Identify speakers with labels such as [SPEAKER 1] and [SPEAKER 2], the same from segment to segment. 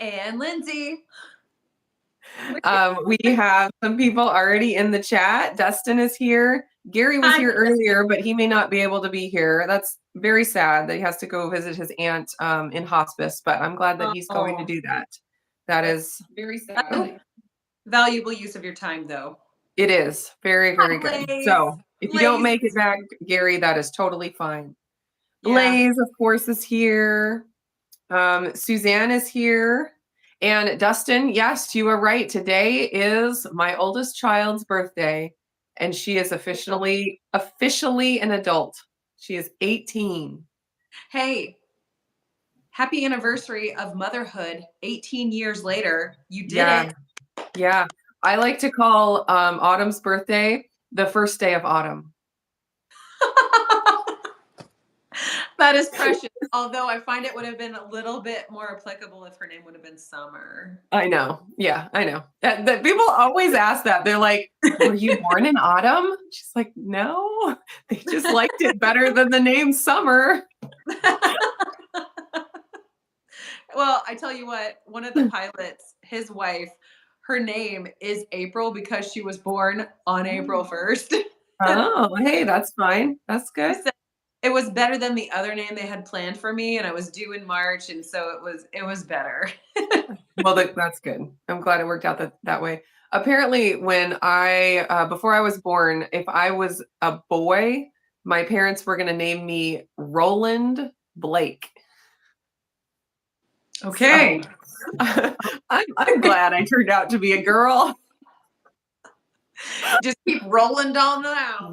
[SPEAKER 1] And Lindsay.
[SPEAKER 2] We have some people already in the chat. Dustin is here. Gary was here earlier, but he may not be able to be here. That's very sad that he has to go visit his aunt in hospice, but I'm glad that he's going to do that. That is very sad.
[SPEAKER 1] Valuable use of your time, though.
[SPEAKER 2] It is very, very good. So if you don't make it back, Gary, that is totally fine. Blaze, of course, is here. Suzanne is here. And Dustin, yes, you are right. Today is my oldest child's birthday, and she is officially an adult. She is 18.
[SPEAKER 1] Hey, happy anniversary of motherhood. 18 years later, you did it.
[SPEAKER 2] Yeah. I like to call Autumn's birthday the first day of autumn.
[SPEAKER 1] That is precious. Although I find it would have been a little bit more applicable if her name would have been Summer.
[SPEAKER 2] I know. Yeah, I know. That people always ask that. They're like, were you born in autumn? She's like, no. They just liked it better than the name Summer.
[SPEAKER 1] Well, I tell you what, one of the pilots, his wife, her name is April because she was born on April 1st.
[SPEAKER 2] Oh, hey, that's fine. That's good.
[SPEAKER 1] It was better than the other name they had planned for me, and I was due in March, and so it was better.
[SPEAKER 2] Well, that's good. I'm glad it worked out that way. Apparently, when before I was born, if I was a boy, my parents were going to name me Roland Blake.
[SPEAKER 1] Okay.
[SPEAKER 2] So, I'm glad I turned out to be a girl.
[SPEAKER 1] Just keep rolling down.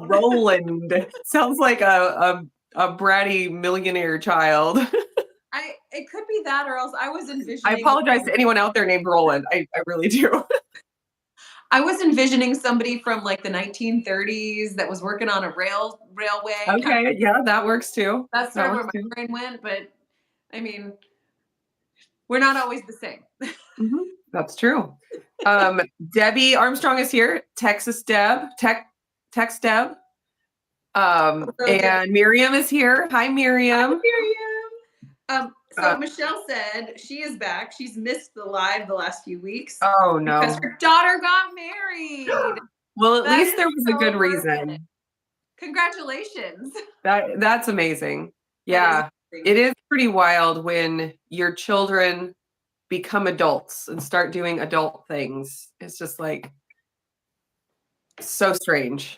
[SPEAKER 2] Roland sounds like a bratty millionaire child.
[SPEAKER 1] It could be that, or else I was envisioning.
[SPEAKER 2] I apologize to anyone out there named Roland. I really do.
[SPEAKER 1] I was envisioning somebody from like the 1930s that was working on a railway.
[SPEAKER 2] Okay, yeah, that works too.
[SPEAKER 1] That's sort of where my brain went, but I mean, we're not always the same.
[SPEAKER 2] Mm-hmm. That's true. Debbie Armstrong is here. Texas Deb, Tex Deb. And Miriam is here. Hi, Miriam.
[SPEAKER 1] Hi, Miriam. So Michelle said she is back. She's missed the live the last few weeks.
[SPEAKER 2] Oh, no.
[SPEAKER 1] Because her daughter got married.
[SPEAKER 2] Well, at least there was a good reason.
[SPEAKER 1] Congratulations.
[SPEAKER 2] That's amazing. Yeah. It is pretty wild when your children become adults and start doing adult things. It's just like so strange.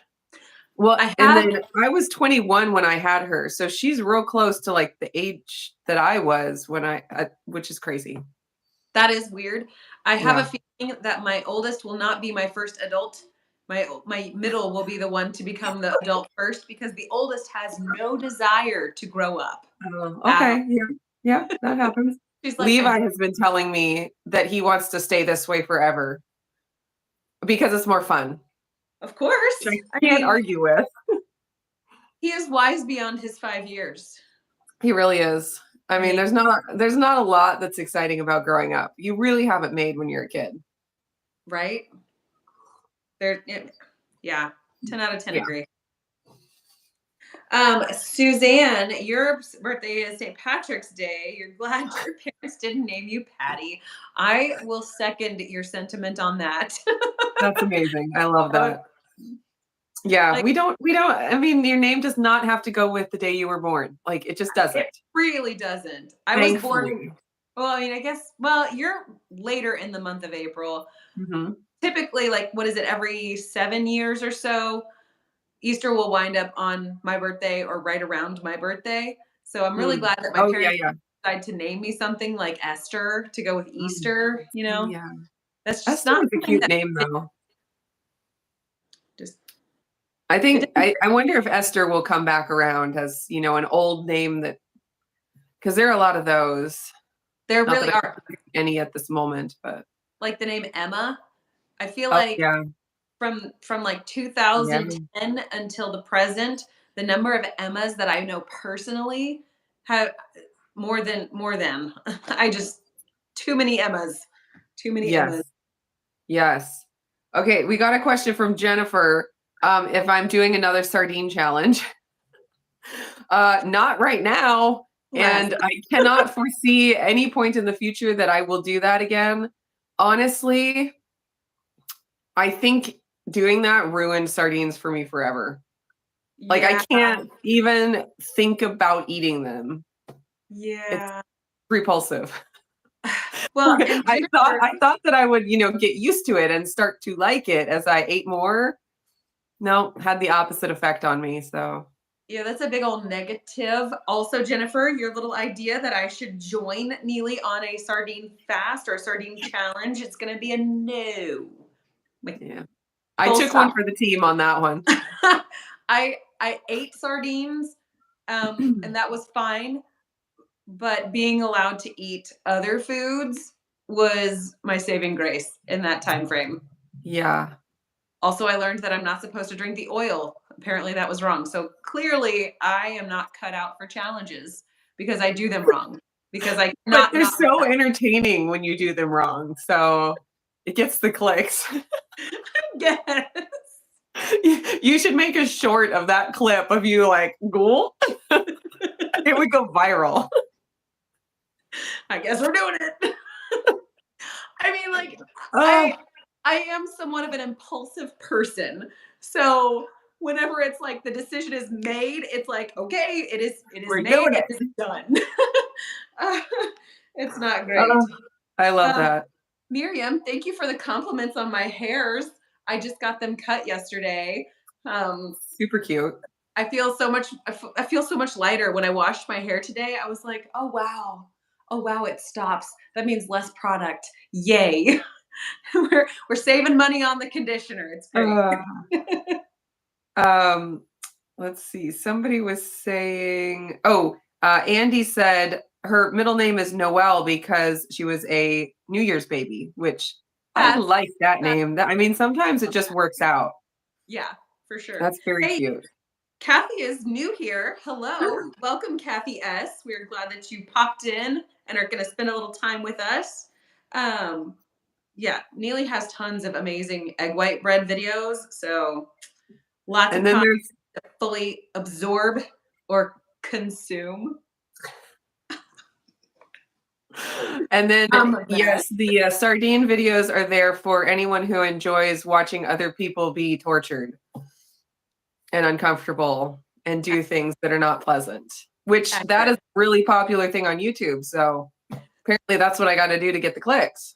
[SPEAKER 2] Well, then I was 21 when I had her. So she's real close to like the age that I was when which is crazy.
[SPEAKER 1] That is weird. I have a feeling that my oldest will not be my first adult. My middle will be the one to become the adult first because the oldest has no desire to grow up.
[SPEAKER 2] Okay. Yeah, that happens. Like, Levi has been telling me that he wants to stay this way forever because it's more fun.
[SPEAKER 1] Of course.
[SPEAKER 2] I can't argue with.
[SPEAKER 1] He is wise beyond his 5 years.
[SPEAKER 2] He really is. I mean, there's not a lot that's exciting about growing up. You really have it made when you're a kid.
[SPEAKER 1] Right? 10 out of 10 agree. Suzanne, your birthday is St. Patrick's Day. You're glad your parents didn't name you Patty. I will second your sentiment on that.
[SPEAKER 2] That's amazing. I love that. Yeah, like, we don't, I mean, your name does not have to go with the day you were born. Like, it just doesn't. It
[SPEAKER 1] really doesn't. I was born, well, I mean, I guess, you're later in the month of April.
[SPEAKER 2] Mm-hmm.
[SPEAKER 1] Typically, like, what is it, every 7 years or so, Easter will wind up on my birthday or right around my birthday. So I'm really glad that my parents decided to name me something like Esther to go with Easter, you know?
[SPEAKER 2] Yeah.
[SPEAKER 1] That's just not
[SPEAKER 2] a cute name, though. I think I wonder if Esther will come back around as, you know, an old name because there are a lot of those.
[SPEAKER 1] There really are
[SPEAKER 2] any at this moment, but
[SPEAKER 1] like the name Emma, I feel like from like 2010 until the present, the number of Emmas that I know personally have more than too many Emmas.
[SPEAKER 2] Yes. Okay, we got a question from Jennifer. If I'm doing another sardine challenge. Not right now. And I cannot foresee any point in the future that I will do that again. Honestly, I think doing that ruined sardines for me forever. Like I can't even think about eating them. It's
[SPEAKER 1] Yeah.
[SPEAKER 2] repulsive.
[SPEAKER 1] Well, and
[SPEAKER 2] I thought that I would, get used to it and start to like it as I ate more. No, had the opposite effect on me. So
[SPEAKER 1] yeah, that's a big old negative. Also, Jennifer, your little idea that I should join Nili on a sardine fast or a sardine challenge, it's going to be a no. Like,
[SPEAKER 2] yeah, I
[SPEAKER 1] full
[SPEAKER 2] took one
[SPEAKER 1] stop.
[SPEAKER 2] for the team on that one.
[SPEAKER 1] I ate sardines, and that was fine. But being allowed to eat other foods was my saving grace in that time frame.
[SPEAKER 2] Yeah.
[SPEAKER 1] Also, I learned that I'm not supposed to drink the oil. Apparently, that was wrong. So clearly, I am not cut out for challenges because I do them wrong. Because I
[SPEAKER 2] But
[SPEAKER 1] cannot
[SPEAKER 2] they're
[SPEAKER 1] not.
[SPEAKER 2] so entertaining when you do them wrong. So it gets the clicks.
[SPEAKER 1] Yes.
[SPEAKER 2] You should make a short of that clip of you like, ghoul. It would go viral.
[SPEAKER 1] I guess we're doing it. I mean, like,
[SPEAKER 2] Oh,
[SPEAKER 1] I am somewhat of an impulsive person. So whenever it's like the decision is made, it's like, okay, it is
[SPEAKER 2] we're
[SPEAKER 1] made,
[SPEAKER 2] doing
[SPEAKER 1] it
[SPEAKER 2] it.
[SPEAKER 1] is done. It's not great.
[SPEAKER 2] I love that.
[SPEAKER 1] Miriam, thank you for the compliments on my hairs. I just got them cut yesterday.
[SPEAKER 2] Super cute.
[SPEAKER 1] I feel so much. I feel so much lighter when I washed my hair today. I was like, oh wow, it stops. That means less product. Yay! we're saving money on the conditioner. It's great.
[SPEAKER 2] Uh, um, let's see. Somebody was saying, Andy said her middle name is Noelle because she was a New Year's baby, which I like that name. I mean, sometimes it just works out.
[SPEAKER 1] Yeah, for sure.
[SPEAKER 2] That's very
[SPEAKER 1] Hey,
[SPEAKER 2] cute.
[SPEAKER 1] Kathy is new here. Hello. Welcome, Kathy S. We're glad that you popped in and are going to spend a little time with us. Yeah, Neely has tons of amazing egg white bread videos. So lots of
[SPEAKER 2] And then
[SPEAKER 1] content
[SPEAKER 2] there's
[SPEAKER 1] to fully absorb or consume.
[SPEAKER 2] And then, yes, the sardine videos are there for anyone who enjoys watching other people be tortured and uncomfortable and do things that are not pleasant, which that is a really popular thing on YouTube. So apparently that's what I got to do to get the clicks.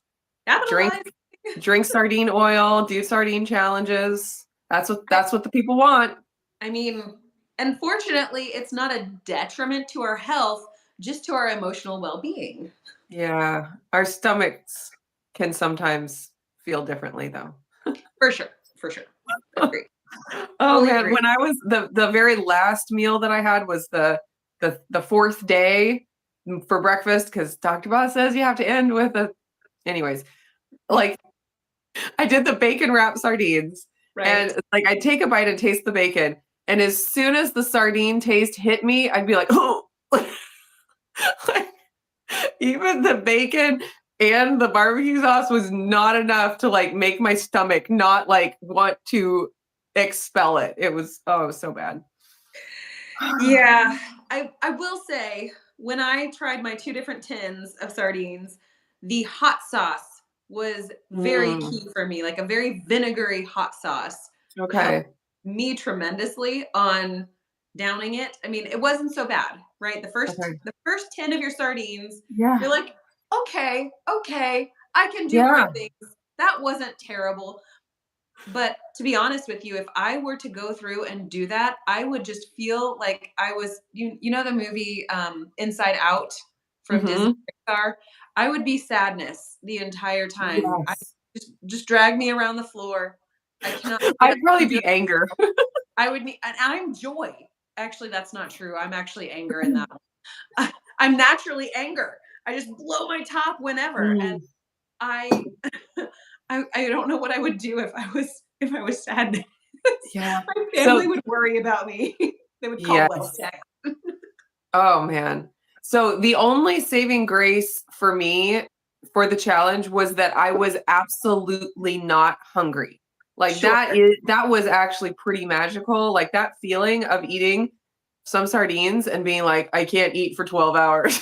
[SPEAKER 2] Drink sardine oil, do sardine challenges. That's what the people want.
[SPEAKER 1] I mean, unfortunately, it's not a detriment to our health, just to our emotional well-being.
[SPEAKER 2] Yeah, our stomachs can sometimes feel differently, though.
[SPEAKER 1] For sure. Agree.
[SPEAKER 2] Oh man, when I was the very last meal that I had was the fourth day for breakfast because Dr. Boss says you have to end with a. Anyways, like I did the bacon wrap sardines, and like I take a bite and taste the bacon, and as soon as the sardine taste hit me, I'd be like, oh. Like, even the bacon and the barbecue sauce was not enough to like make my stomach not like want to expel it. It was so bad.
[SPEAKER 1] Yeah, I will say when I tried my 2 different tins of sardines, the hot sauce was very key for me, like a very vinegary hot sauce.
[SPEAKER 2] Okay.
[SPEAKER 1] Me tremendously on downing it. I mean, it wasn't so bad, right? The first 10 of your sardines, you're like, okay, I can do hard things. That wasn't terrible. But to be honest with you, if I were to go through and do that, I would just feel like I was, you know, the movie Inside Out from Disney Pixar. I would be sadness the entire time. I just drag me around the floor. I cannot.
[SPEAKER 2] I'd probably be anger.
[SPEAKER 1] I would need, and I'm joy. Actually, that's not true. I'm actually anger in that one. I'm naturally anger. I just blow my top whenever, and I don't know what I would do if I was sad.
[SPEAKER 2] Yeah.
[SPEAKER 1] My family would worry about me. They would call WellTech.
[SPEAKER 2] Oh man. So the only saving grace for me for the challenge was that I was absolutely not hungry. Like that was actually pretty magical. Like that feeling of eating some sardines and being like, I can't eat for 12 hours,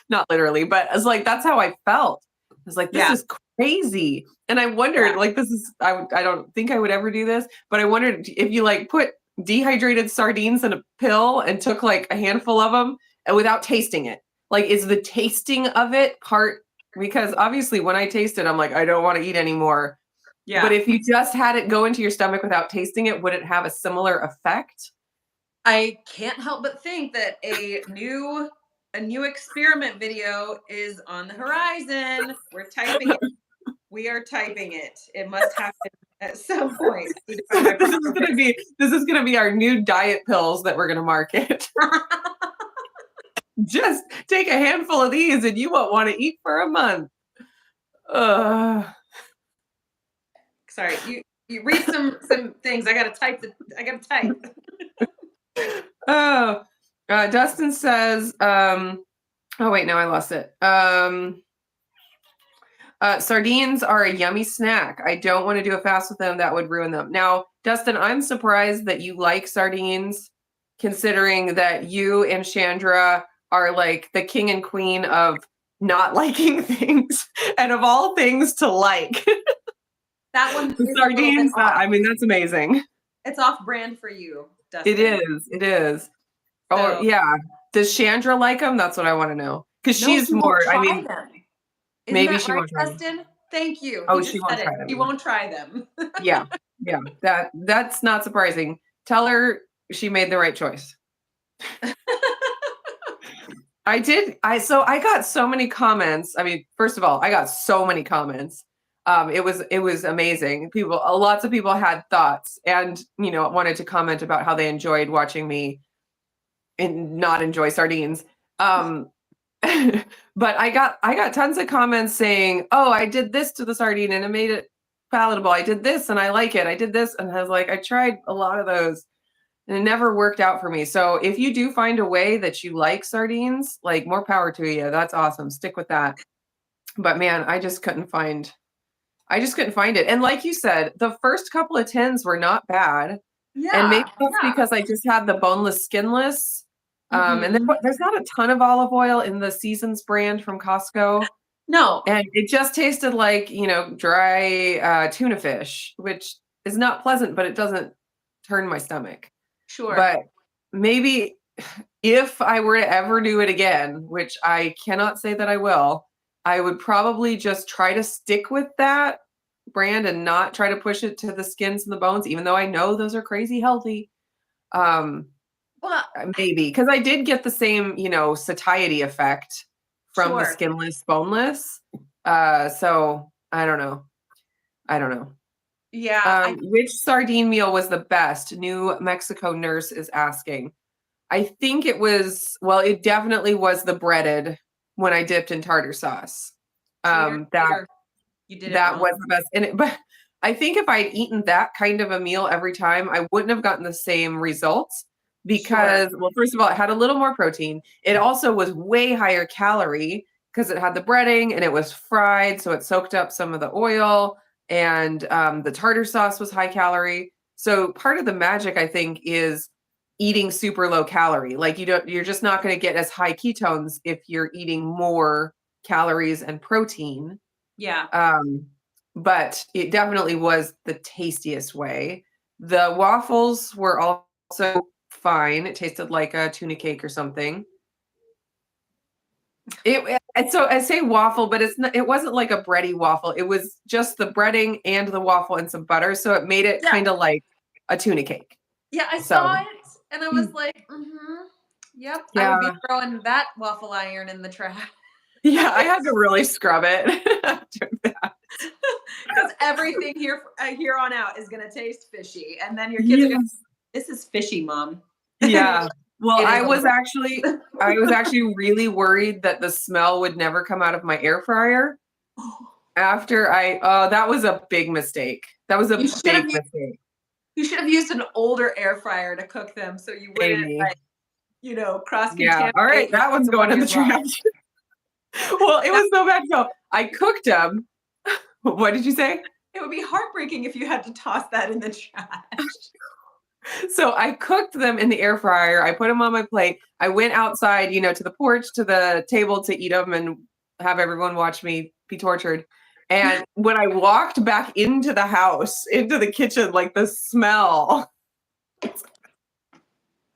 [SPEAKER 2] not literally, but it's like, that's how I felt. I was like, this is crazy. And I wondered, like, I don't think I would ever do this, but I wondered if you like put dehydrated sardines in a pill and took like a handful of them and without tasting it, like, is the tasting of it part, because obviously when I taste it, I'm like, I don't want to eat anymore. Yeah. But if you just had it go into your stomach without tasting it, would it have a similar effect?
[SPEAKER 1] I can't help but think that a new experiment video is on the horizon. We're typing it. We are typing it. It must happen at some point.
[SPEAKER 2] This is gonna be our new diet pills that we're gonna market. Just take a handful of these and you won't want to eat for a month.
[SPEAKER 1] Sorry, you read some things. I gotta type.
[SPEAKER 2] Oh, Dustin says, oh wait, no, I lost it. Sardines are a yummy snack. I don't want to do a fast with them. That would ruin them. Now, Dustin, I'm surprised that you like sardines, considering that you and Chandra are like the king and queen of not liking things and of all things to like.
[SPEAKER 1] That one.
[SPEAKER 2] Sardines, I mean, that's amazing.
[SPEAKER 1] It's off brand for you, Dustin.
[SPEAKER 2] It is. So, oh, yeah. Does Chandra like them? That's what I want to know. Because she's more, I mean, maybe she won't try them.
[SPEAKER 1] Dustin? Thank you.
[SPEAKER 2] Oh, she won't try them.
[SPEAKER 1] He won't try them.
[SPEAKER 2] Yeah. That's not surprising. Tell her she made the right choice. I got so many comments. I mean, first of all, I got so many comments. It was amazing. Lots of people had thoughts and, wanted to comment about how they enjoyed watching me and not enjoy sardines. But I got tons of comments saying, oh, I did this to the sardine and it made it palatable. I did this and I like it. I did this. And I was like, I tried a lot of those and it never worked out for me. So if you do find a way that you like sardines, like, more power to you. That's awesome. Stick with that. But man, I just couldn't find it. And like you said, the first couple of tins were not bad. Yeah. And maybe that's because I just had the boneless, skinless. And there's not a ton of olive oil in the Seasons brand from Costco.
[SPEAKER 1] No.
[SPEAKER 2] And it just tasted like, dry tuna fish, which is not pleasant, but it doesn't turn my stomach.
[SPEAKER 1] Sure.
[SPEAKER 2] But maybe if I were to ever do it again, which I cannot say that I will, I would probably just try to stick with that brand and not try to push it to the skins and the bones, even though I know those are crazy healthy.
[SPEAKER 1] Well,
[SPEAKER 2] maybe because I did get the same, satiety effect from the skinless, boneless. So I don't know.
[SPEAKER 1] Yeah.
[SPEAKER 2] Which sardine meal was the best? New Mexico nurse is asking. I think it definitely was the breaded when I dipped in tartar sauce.
[SPEAKER 1] You did
[SPEAKER 2] that was the best. But I think if I'd eaten that kind of a meal every time, I wouldn't have gotten the same results because, well, first of all, it had a little more protein. It also was way higher calorie because it had the breading and it was fried. So it soaked up some of the oil, and the tartar sauce was high calorie. So part of the magic, I think, is eating super low calorie. Like, you're just not going to get as high ketones if you're eating more calories and protein.
[SPEAKER 1] Yeah.
[SPEAKER 2] But it definitely was the tastiest way. The waffles were also fine. It tasted like a tuna cake or something. So I say waffle, but it wasn't like a bready waffle. It was just the breading and the waffle and some butter. So it made it kind of like a tuna cake.
[SPEAKER 1] Yeah, I saw it and I was like, yep. Yeah. I would be throwing that waffle iron in the trash.
[SPEAKER 2] Yeah, I had to really scrub it after that.
[SPEAKER 1] Because everything here on out is going to taste fishy. And then your kids are going to, this is fishy, Mom.
[SPEAKER 2] Yeah. Well, I was actually really worried that the smell would never come out of my air fryer after that was a big mistake. That was a big mistake.
[SPEAKER 1] You should have used an older air fryer to cook them so you wouldn't, cross-contaminate.
[SPEAKER 2] Yeah, all right, that one's going in the trash. Well, it was so bad. So I cooked them. What did you say?
[SPEAKER 1] It would be heartbreaking if you had to toss that in the trash.
[SPEAKER 2] So I cooked them in the air fryer. I put them on my plate. I went outside, to the porch, to the table to eat them and have everyone watch me be tortured. And when I walked back into the house, into the kitchen, like the smell.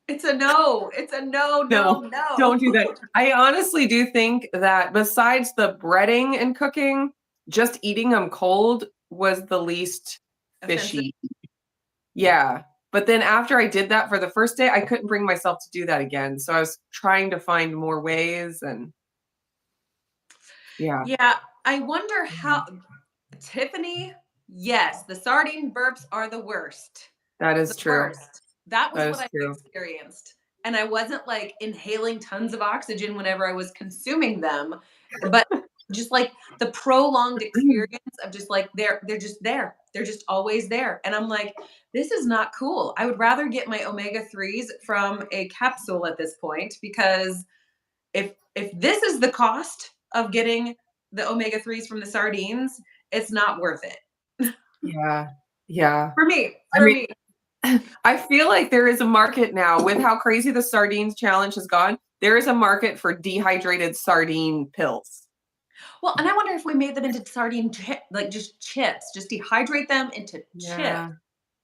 [SPEAKER 1] It's a no. It's a no, no,
[SPEAKER 2] No,
[SPEAKER 1] no.
[SPEAKER 2] don't do that. I honestly do think that besides the breading and cooking, just eating them cold was the least
[SPEAKER 1] Offensive.
[SPEAKER 2] fishy. Yeah. But then after I did that for the first day, I couldn't bring myself to do that again. So I was trying to find more ways and yeah.
[SPEAKER 1] Yeah, I wonder how Tiffany, yes, the sardine burps are the worst.
[SPEAKER 2] That
[SPEAKER 1] The
[SPEAKER 2] is true.
[SPEAKER 1] worst. That was
[SPEAKER 2] That
[SPEAKER 1] what
[SPEAKER 2] is
[SPEAKER 1] I
[SPEAKER 2] true.
[SPEAKER 1] experienced. And I wasn't like inhaling tons of oxygen whenever I was consuming them, but just like the prolonged experience of just like they're just there. They're just always there. And I'm like, this is not cool. I would rather get my omega-3s from a capsule at this point because if this is the cost of getting the omega-3s from the sardines, it's not worth it.
[SPEAKER 2] Yeah. Yeah.
[SPEAKER 1] For me,
[SPEAKER 2] I
[SPEAKER 1] for
[SPEAKER 2] mean,
[SPEAKER 1] me.
[SPEAKER 2] I feel like there is a market now with how crazy the sardines challenge has gone. There is a market for dehydrated sardine pills.
[SPEAKER 1] Well, and I wonder if we made them into sardine like just chips, just dehydrate them into chips.
[SPEAKER 2] Yeah.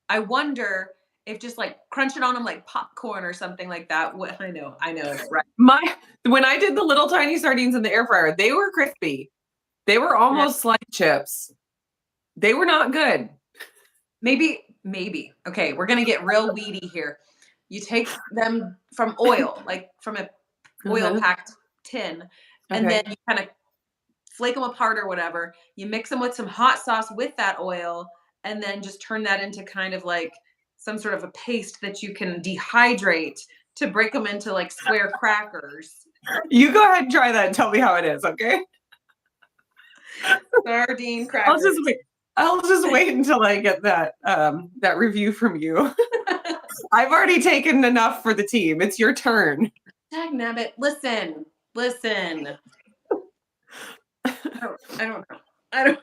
[SPEAKER 1] I wonder if just like crunch it on them like popcorn or something like that. What I know, right?
[SPEAKER 2] When I did the little tiny sardines in the air fryer, they were crispy. They were
[SPEAKER 1] Yeah.
[SPEAKER 2] almost like chips. They were not good.
[SPEAKER 1] Maybe. Okay, we're gonna get real weedy here. You take them from oil, like from a oil packed tin, and then
[SPEAKER 2] Okay.
[SPEAKER 1] you kind of flake them apart or whatever. You mix them with some hot sauce with that oil, and then just turn that into kind of like some sort of a paste that you can dehydrate to break them into like square crackers.
[SPEAKER 2] You go ahead and try that and tell me how it is, okay?
[SPEAKER 1] Sardine
[SPEAKER 2] I'll just
[SPEAKER 1] crackers.
[SPEAKER 2] wait. I'll just wait until I get that review from you. I've already taken enough for the team. It's your turn.
[SPEAKER 1] Dagnabbit, listen. I don't know. I don't.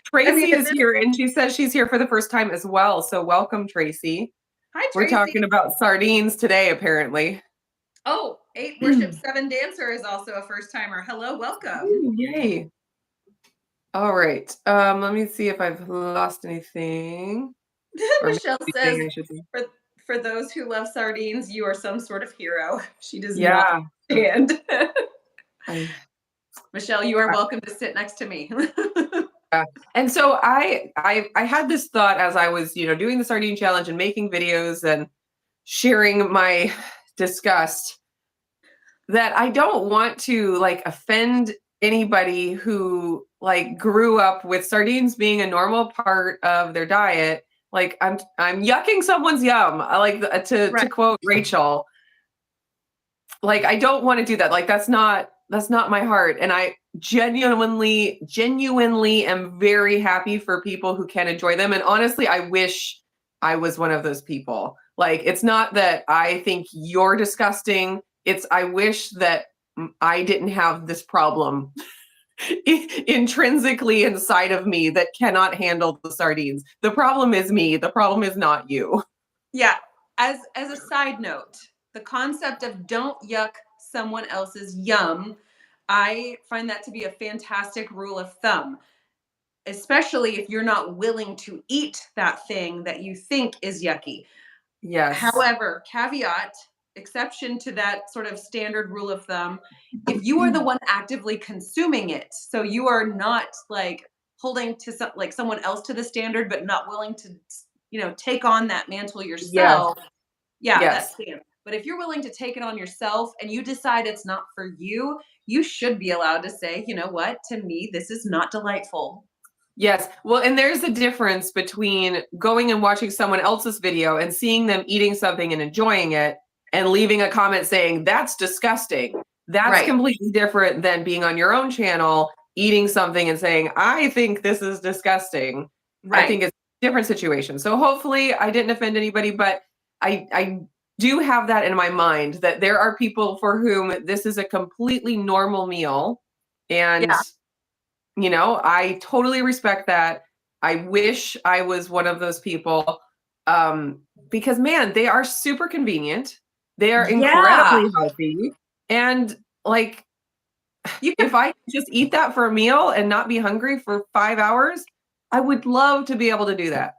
[SPEAKER 2] Tracy is here, and she says she's here for the first time as well. So welcome, Tracy.
[SPEAKER 1] Hi,
[SPEAKER 2] We're
[SPEAKER 1] Tracy.
[SPEAKER 2] talking about sardines today, apparently.
[SPEAKER 1] Oh, 8 Worship 7 Dancer is also a first timer. Hello, welcome.
[SPEAKER 2] Ooh, yay. All right. Let me see if I've lost anything.
[SPEAKER 1] Michelle says, for those who love sardines, you are some sort of hero. She does not understand. Michelle, you are welcome to sit next to me.
[SPEAKER 2] Yeah. And so I had this thought as I was, doing the sardine challenge and making videos and sharing my disgust that I don't want to like offend anybody who like grew up with sardines being a normal part of their diet. Like I'm yucking someone's yum. I like to quote Rachel. Like I don't want to do that. Like that's not my heart. And I genuinely am very happy for people who can enjoy them. And honestly, I wish I was one of those people. Like it's not that I think you're disgusting. It's I wish that I didn't have this problem intrinsically inside of me that cannot handle the sardines. The problem is me. The problem is not you.
[SPEAKER 1] Yeah. As a side note, the concept of don't yuck someone else's yum, I find that to be a fantastic rule of thumb, especially if you're not willing to eat that thing that you think is yucky.
[SPEAKER 2] Yes.
[SPEAKER 1] However, caveat, exception to that sort of standard rule of thumb, if you are the one actively consuming it, so you are not like holding to someone else to the standard, but not willing to, take on that mantle yourself. Yeah, that's standard. But if you're willing to take it on yourself and you decide it's not for you, you should be allowed to say, you know what, to me, this is not delightful.
[SPEAKER 2] Yes. Well, and there's a difference between going and watching someone else's video and seeing them eating something and enjoying it and leaving a comment saying, that's disgusting. That's completely different than being on your own channel, eating something and saying, I think this is disgusting. I think it's a different situation. So hopefully I didn't offend anybody, but I do have that in my mind that there are people for whom this is a completely normal meal. And I totally respect that. I wish I was one of those people. Because man, they are super convenient. They are
[SPEAKER 1] Yeah.
[SPEAKER 2] incredibly healthy. And like,
[SPEAKER 1] You
[SPEAKER 2] if
[SPEAKER 1] could
[SPEAKER 2] I could just eat that for a meal and not be hungry for 5 hours, I would love to be able to do that.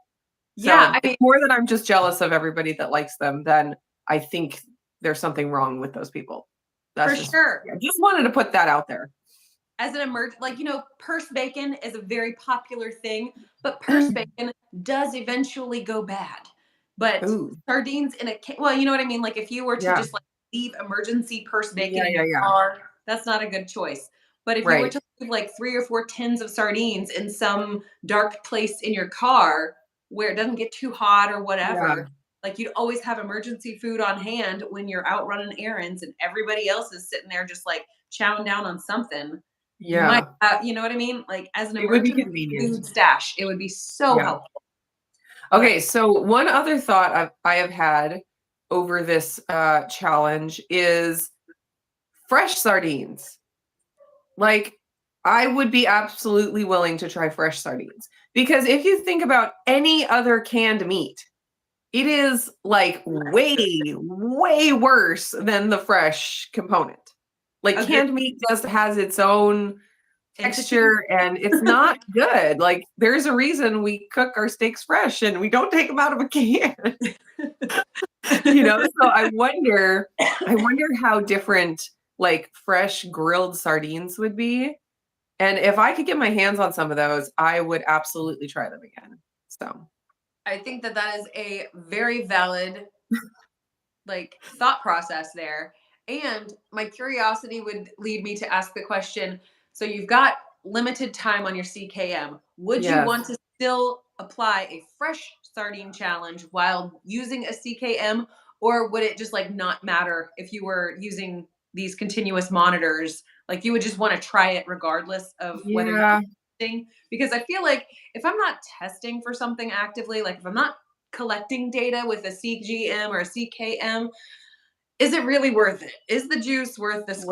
[SPEAKER 1] yeah,
[SPEAKER 2] So
[SPEAKER 1] I
[SPEAKER 2] it's
[SPEAKER 1] mean,
[SPEAKER 2] more that I'm just jealous of everybody that likes them than I think there's something wrong with those people.
[SPEAKER 1] for
[SPEAKER 2] That's just,
[SPEAKER 1] sure.
[SPEAKER 2] yeah, just wanted to put that out there.
[SPEAKER 1] As an like, purse bacon is a very popular thing, but purse bacon does eventually go bad. But
[SPEAKER 2] Ooh,
[SPEAKER 1] sardines in a well, you know what I mean? Like if you were to
[SPEAKER 2] yeah.
[SPEAKER 1] just like leave emergency purse
[SPEAKER 2] Yeah,
[SPEAKER 1] bacon in
[SPEAKER 2] yeah,
[SPEAKER 1] your
[SPEAKER 2] yeah.
[SPEAKER 1] car, that's not a good choice. But if you were
[SPEAKER 2] Right.
[SPEAKER 1] to leave like 3 or 4 tins of sardines in some dark place in your car where it doesn't get too hot or
[SPEAKER 2] Yeah.
[SPEAKER 1] whatever, like you'd always have emergency food on hand when you're out running errands and everybody else is sitting there just like chowing down on something. You might,
[SPEAKER 2] Yeah.
[SPEAKER 1] you know what I mean? Like as an
[SPEAKER 2] It would be
[SPEAKER 1] emergency
[SPEAKER 2] convenient.
[SPEAKER 1] food stash, it would be so
[SPEAKER 2] Yeah.
[SPEAKER 1] helpful. But
[SPEAKER 2] Okay, so one other thought I have had over this challenge is fresh sardines. Like, I would be absolutely willing to try fresh sardines because if you think about any other canned meat, it is like way, way worse than the fresh component. Like
[SPEAKER 1] agree.
[SPEAKER 2] canned meat just has its own
[SPEAKER 1] Entity.
[SPEAKER 2] texture and it's not good. Like there's a reason we cook our steaks fresh and we don't take them out of a can. So I wonder how different like fresh grilled sardines would be. And if I could get my hands on some of those, I would absolutely try them again. So,
[SPEAKER 1] I think that that is a very valid like thought process there. And my curiosity would lead me to ask the question, so you've got limited time on your CKM. Would you
[SPEAKER 2] yes.
[SPEAKER 1] want to still apply a fresh sardine challenge while using a CKM, or would it just like not matter if you were using these continuous monitors? Like you would just want to try it regardless of whether you're
[SPEAKER 2] Yeah,
[SPEAKER 1] testing? Because I feel like if I'm not testing for something actively, like if I'm not collecting data with a CGM or a CKM, is it really worth it? Is the juice worth the squeeze?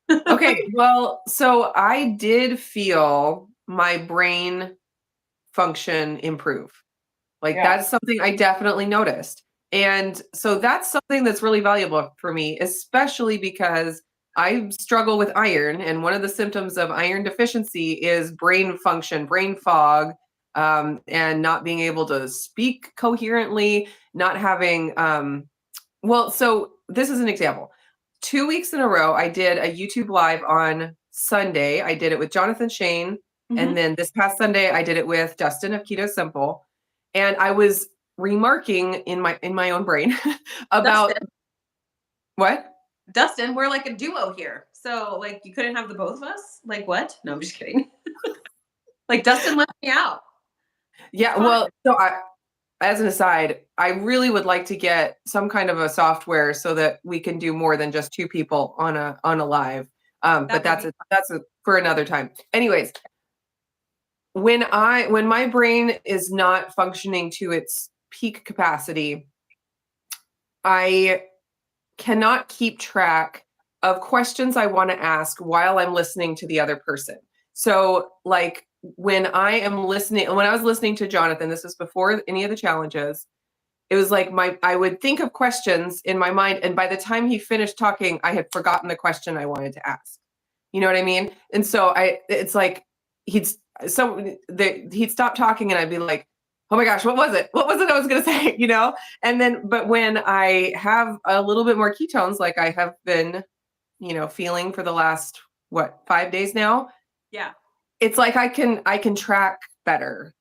[SPEAKER 2] right. Okay, well, so I did feel my brain function improve. Like
[SPEAKER 1] Yeah.
[SPEAKER 2] that's something I definitely noticed. And so that's something that's really valuable for me, especially because I struggle with iron. And one of the symptoms of iron deficiency is brain function, brain fog, and not being able to speak coherently, not having, so this is an example. 2 weeks in a row, I did a YouTube live on Sunday. I did it with Jonathan Shane. And
[SPEAKER 1] Mhm.
[SPEAKER 2] then this past Sunday, I did it with Dustin of Keto Simple. And I was remarking in my own brain about
[SPEAKER 1] Dustin,
[SPEAKER 2] what?
[SPEAKER 1] Dustin, we're like a duo here. So like you couldn't have the both of us? Like what? No, I'm just kidding. Like Dustin left me out. It's
[SPEAKER 2] Yeah,
[SPEAKER 1] fine.
[SPEAKER 2] well, as an aside, I really would like to get some kind of a software so that we can do more than just two people on a live. But
[SPEAKER 1] That would be
[SPEAKER 2] that's for another time. Anyways, when my brain is not functioning to its peak capacity, I cannot keep track of questions I want to ask while I'm listening to the other person. So, like when I was listening to Jonathan, this was before any of the challenges. It was like I would think of questions in my mind, and by the time he finished talking, I had forgotten the question I wanted to ask. You know what I mean? And so it's like he'd he'd stop talking, and I'd be like, "Oh my gosh, what was it? What was it I was going to say?" And then, but when I have a little bit more ketones, like I have been, feeling for the last 5 days now,
[SPEAKER 1] yeah.
[SPEAKER 2] it's like I can track better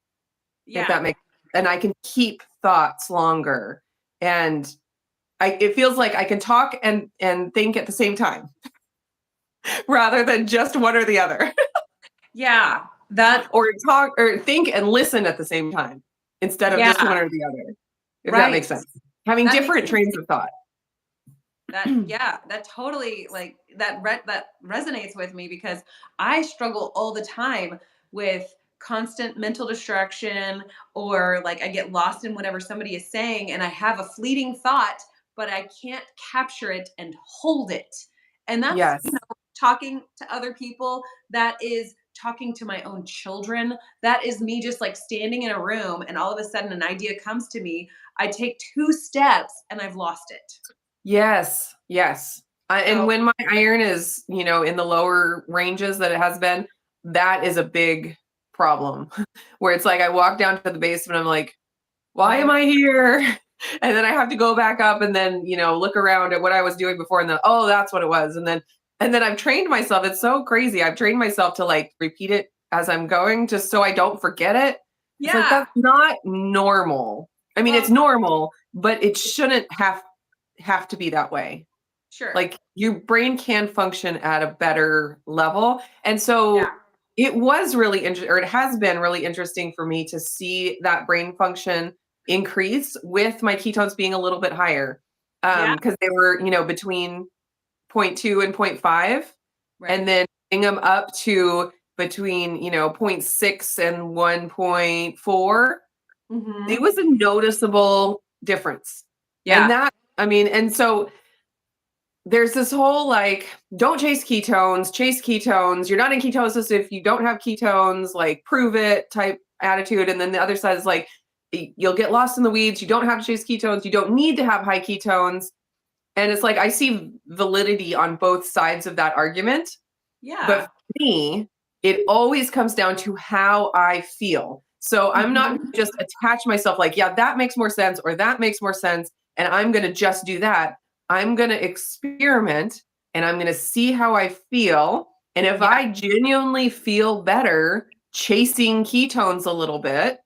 [SPEAKER 2] if
[SPEAKER 1] Yeah.
[SPEAKER 2] that makes, and I can keep thoughts longer, and it feels like I can talk and think at the same time rather than just one or the other.
[SPEAKER 1] Yeah. That
[SPEAKER 2] Or talk or think and listen at the same time instead of just one
[SPEAKER 1] yeah.
[SPEAKER 2] or the other, if that
[SPEAKER 1] Right.
[SPEAKER 2] makes sense. Having
[SPEAKER 1] That makes
[SPEAKER 2] different trains of thought.
[SPEAKER 1] that yeah, that totally like that resonates with me because I struggle all the time with constant mental distraction, or like I get lost in whatever somebody is saying and I have a fleeting thought but I can't capture it and hold it. And that's
[SPEAKER 2] Yes.
[SPEAKER 1] talking to other people, that is talking to my own children. That is me just like standing in a room and all of a sudden an idea comes to me. I take 2 steps and I've lost it.
[SPEAKER 2] Yes, yes. And
[SPEAKER 1] So,
[SPEAKER 2] when my iron is, in the lower ranges that it has been, that is a big problem where it's like I walk down to the basement, I'm like, why am
[SPEAKER 1] mhm.
[SPEAKER 2] I here? And then I have to go back up and then, look around at what I was doing before and then, oh, that's what it was. And then I've trained myself. It's so crazy. I've trained myself to like repeat it as I'm going just so I don't forget it. It's like
[SPEAKER 1] Yeah.
[SPEAKER 2] that's not normal. I mean, it's
[SPEAKER 1] Well,
[SPEAKER 2] normal, but it shouldn't have to be that way.
[SPEAKER 1] sure.
[SPEAKER 2] Like your brain can function at a better level. And
[SPEAKER 1] Yeah.
[SPEAKER 2] so it was really interesting, or it has been really interesting for me to see that brain function increase with my ketones being a little bit higher.
[SPEAKER 1] Yeah.
[SPEAKER 2] Because they were, between zero point 0.2 and zero point 0.5, and
[SPEAKER 1] Right.
[SPEAKER 2] then bring them up to between, zero point 0.6 and 1.4. It
[SPEAKER 1] Mhm.
[SPEAKER 2] was a noticeable difference. And
[SPEAKER 1] Yeah.
[SPEAKER 2] that, I mean, and so there's this whole like, don't chase ketones, chase ketones. You're not in ketosis if you don't have ketones, like prove it type attitude. And then the other side is like, you'll get lost in the weeds. You don't have to chase ketones. You don't need to have high ketones. And it's like, I see validity on both sides of that argument. But
[SPEAKER 1] Yeah.
[SPEAKER 2] for me, it always comes down to how I feel. So I'm not
[SPEAKER 1] Mhm.
[SPEAKER 2] gonna just attach myself like, yeah, that makes more sense or that makes more sense. And I'm going to just do that. I'm going to experiment and I'm going to see how I feel. And if
[SPEAKER 1] Yeah.
[SPEAKER 2] I genuinely feel better chasing ketones a little bit,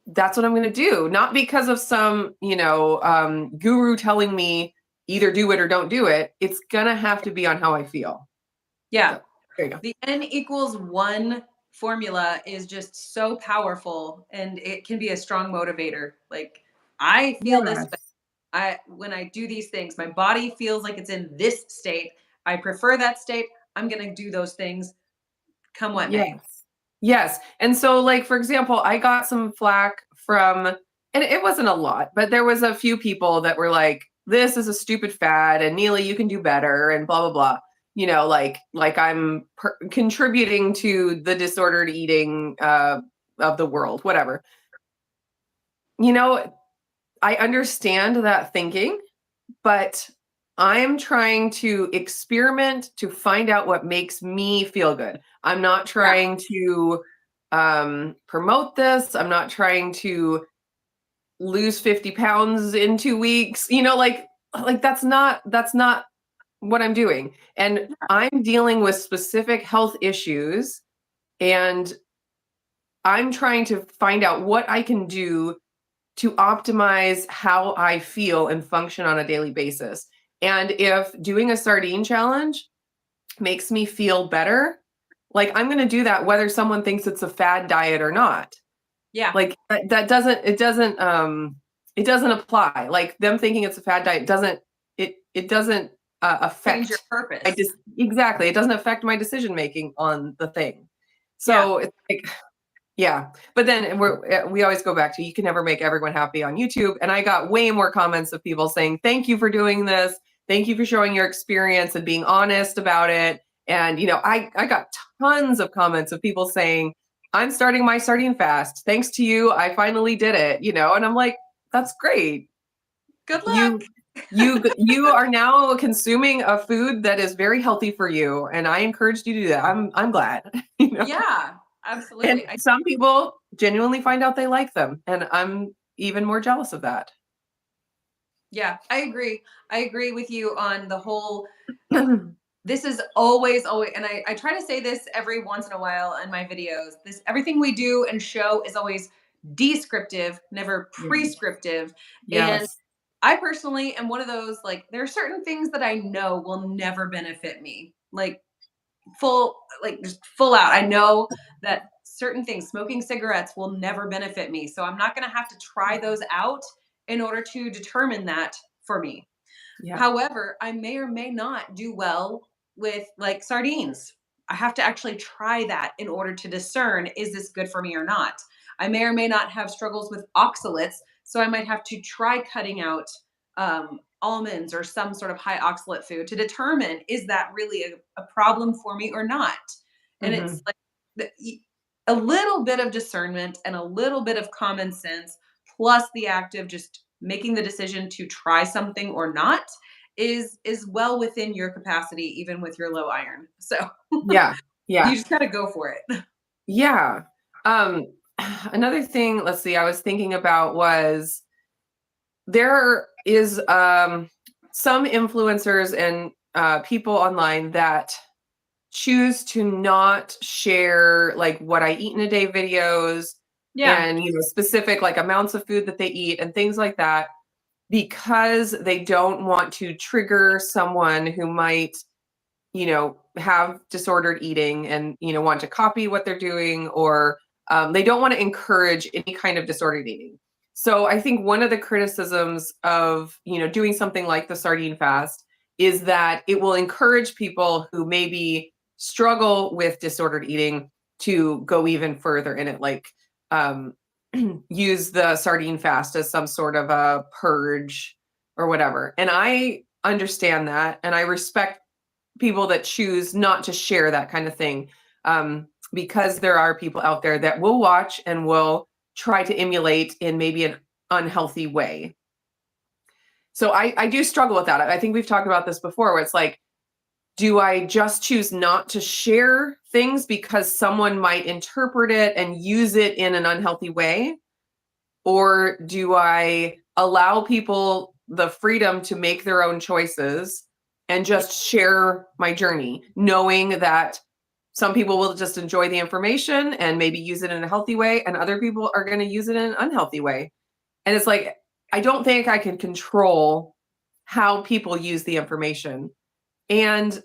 [SPEAKER 2] that's what I'm going to do. Not because of some, guru telling me either do it or don't do it. It's going to have to be on how I feel.
[SPEAKER 1] Yeah.
[SPEAKER 2] So there you go.
[SPEAKER 1] The N=1 formula is just so powerful and it can be a strong motivator. Like I feel this way.
[SPEAKER 2] Yes.
[SPEAKER 1] When I do these things, my body feels like it's in this state. I prefer that state. I'm going to do those things come what may.
[SPEAKER 2] Yes. Yes. And so, like, for example, I got some flack from, and it wasn't a lot, but there was a few people that were like, this is a stupid fad, and Neely, you can do better, and blah, blah, blah. Like I'm contributing to the disordered eating of the world, whatever. You know, I understand that thinking, but I'm trying to experiment to find out what makes me feel good. I'm not
[SPEAKER 1] Yeah.
[SPEAKER 2] trying to promote this. I'm not trying to lose 50 pounds in 2 weeks. Like that's not what I'm doing. And I'm dealing with specific health issues, and I'm trying to find out what I can do to optimize how I feel and function on a daily basis. And if doing a sardine challenge makes me feel better, like I'm going to do that whether someone thinks it's a fad diet or not.
[SPEAKER 1] Yeah.
[SPEAKER 2] Like that it doesn't apply. Like them thinking it's a fad diet doesn't
[SPEAKER 1] Change your
[SPEAKER 2] affect I
[SPEAKER 1] purpose.
[SPEAKER 2] just exactly. It doesn't affect my decision making on the thing.
[SPEAKER 1] Yeah.
[SPEAKER 2] So it's like yeah, but then we always go back to you can never make everyone happy on YouTube. And I got way more comments of people saying, thank you for doing this. Thank you for showing your experience and being honest about it. And, I got tons of comments of people saying, I'm starting my sardine fast. Thanks to you, I finally did it, and I'm like, that's great.
[SPEAKER 1] Good
[SPEAKER 2] You
[SPEAKER 1] luck.
[SPEAKER 2] you are now consuming a food that is very healthy for you. And I encouraged you to do that. I'm glad,
[SPEAKER 1] Yeah,
[SPEAKER 2] And
[SPEAKER 1] absolutely.
[SPEAKER 2] some people genuinely find out they like them, and I'm even more jealous of that.
[SPEAKER 1] Yeah, I agree. I agree with you on the whole. This is always, and I try to say this every once in a while in my videos. This everything we do and show is always descriptive, never
[SPEAKER 2] Yeah.
[SPEAKER 1] prescriptive. And
[SPEAKER 2] Yes.
[SPEAKER 1] I personally am one of those, like, there are certain things that I know will never benefit me. Just full out. I know that certain things, smoking cigarettes will never benefit me. So I'm not going to have to try those out in order to determine that for me.
[SPEAKER 2] Yeah.
[SPEAKER 1] However, I may or may not do well with like sardines. I have to actually try that in order to discern is this good for me or not. I may or may not have struggles with oxalates, so I might have to try cutting out almonds or some sort of high oxalate food to determine is that really a problem for me or not. And it's
[SPEAKER 2] Mhm.
[SPEAKER 1] like a little bit of discernment and a little bit of common sense, plus the act of just making the decision to try something or not is well within your capacity, even with your low iron. So
[SPEAKER 2] Yeah.
[SPEAKER 1] you
[SPEAKER 2] Yeah.
[SPEAKER 1] just got to go for it.
[SPEAKER 2] Yeah. Um, another thing, let's see, I was thinking about was there is some influencers and people online that choose to not share like what I eat in a day videos
[SPEAKER 1] Yeah.
[SPEAKER 2] and specific like amounts of food that they eat and things like that because they don't want to trigger someone who might have disordered eating and, want to copy what they're doing or they don't want to encourage any kind of disordered eating. So I think one of the criticisms of, doing something like the sardine fast is that it will encourage people who maybe struggle with disordered eating to go even further in it, like um, use the sardine fast as some sort of a purge or whatever. And I understand that and I respect people that choose not to share that kind of thing because there are people out there that will watch and will try to emulate in maybe an unhealthy way. So I do struggle with that. I think we've talked about this before where it's like, do I just choose not to share things because someone might interpret it and use it in an unhealthy way? Or do I allow people the freedom to make their own choices and just share my journey, knowing that some people will just enjoy the information and maybe use it in a healthy way, and other people are going to use it in an unhealthy way? And it's like, I don't think I can control how people use the information. And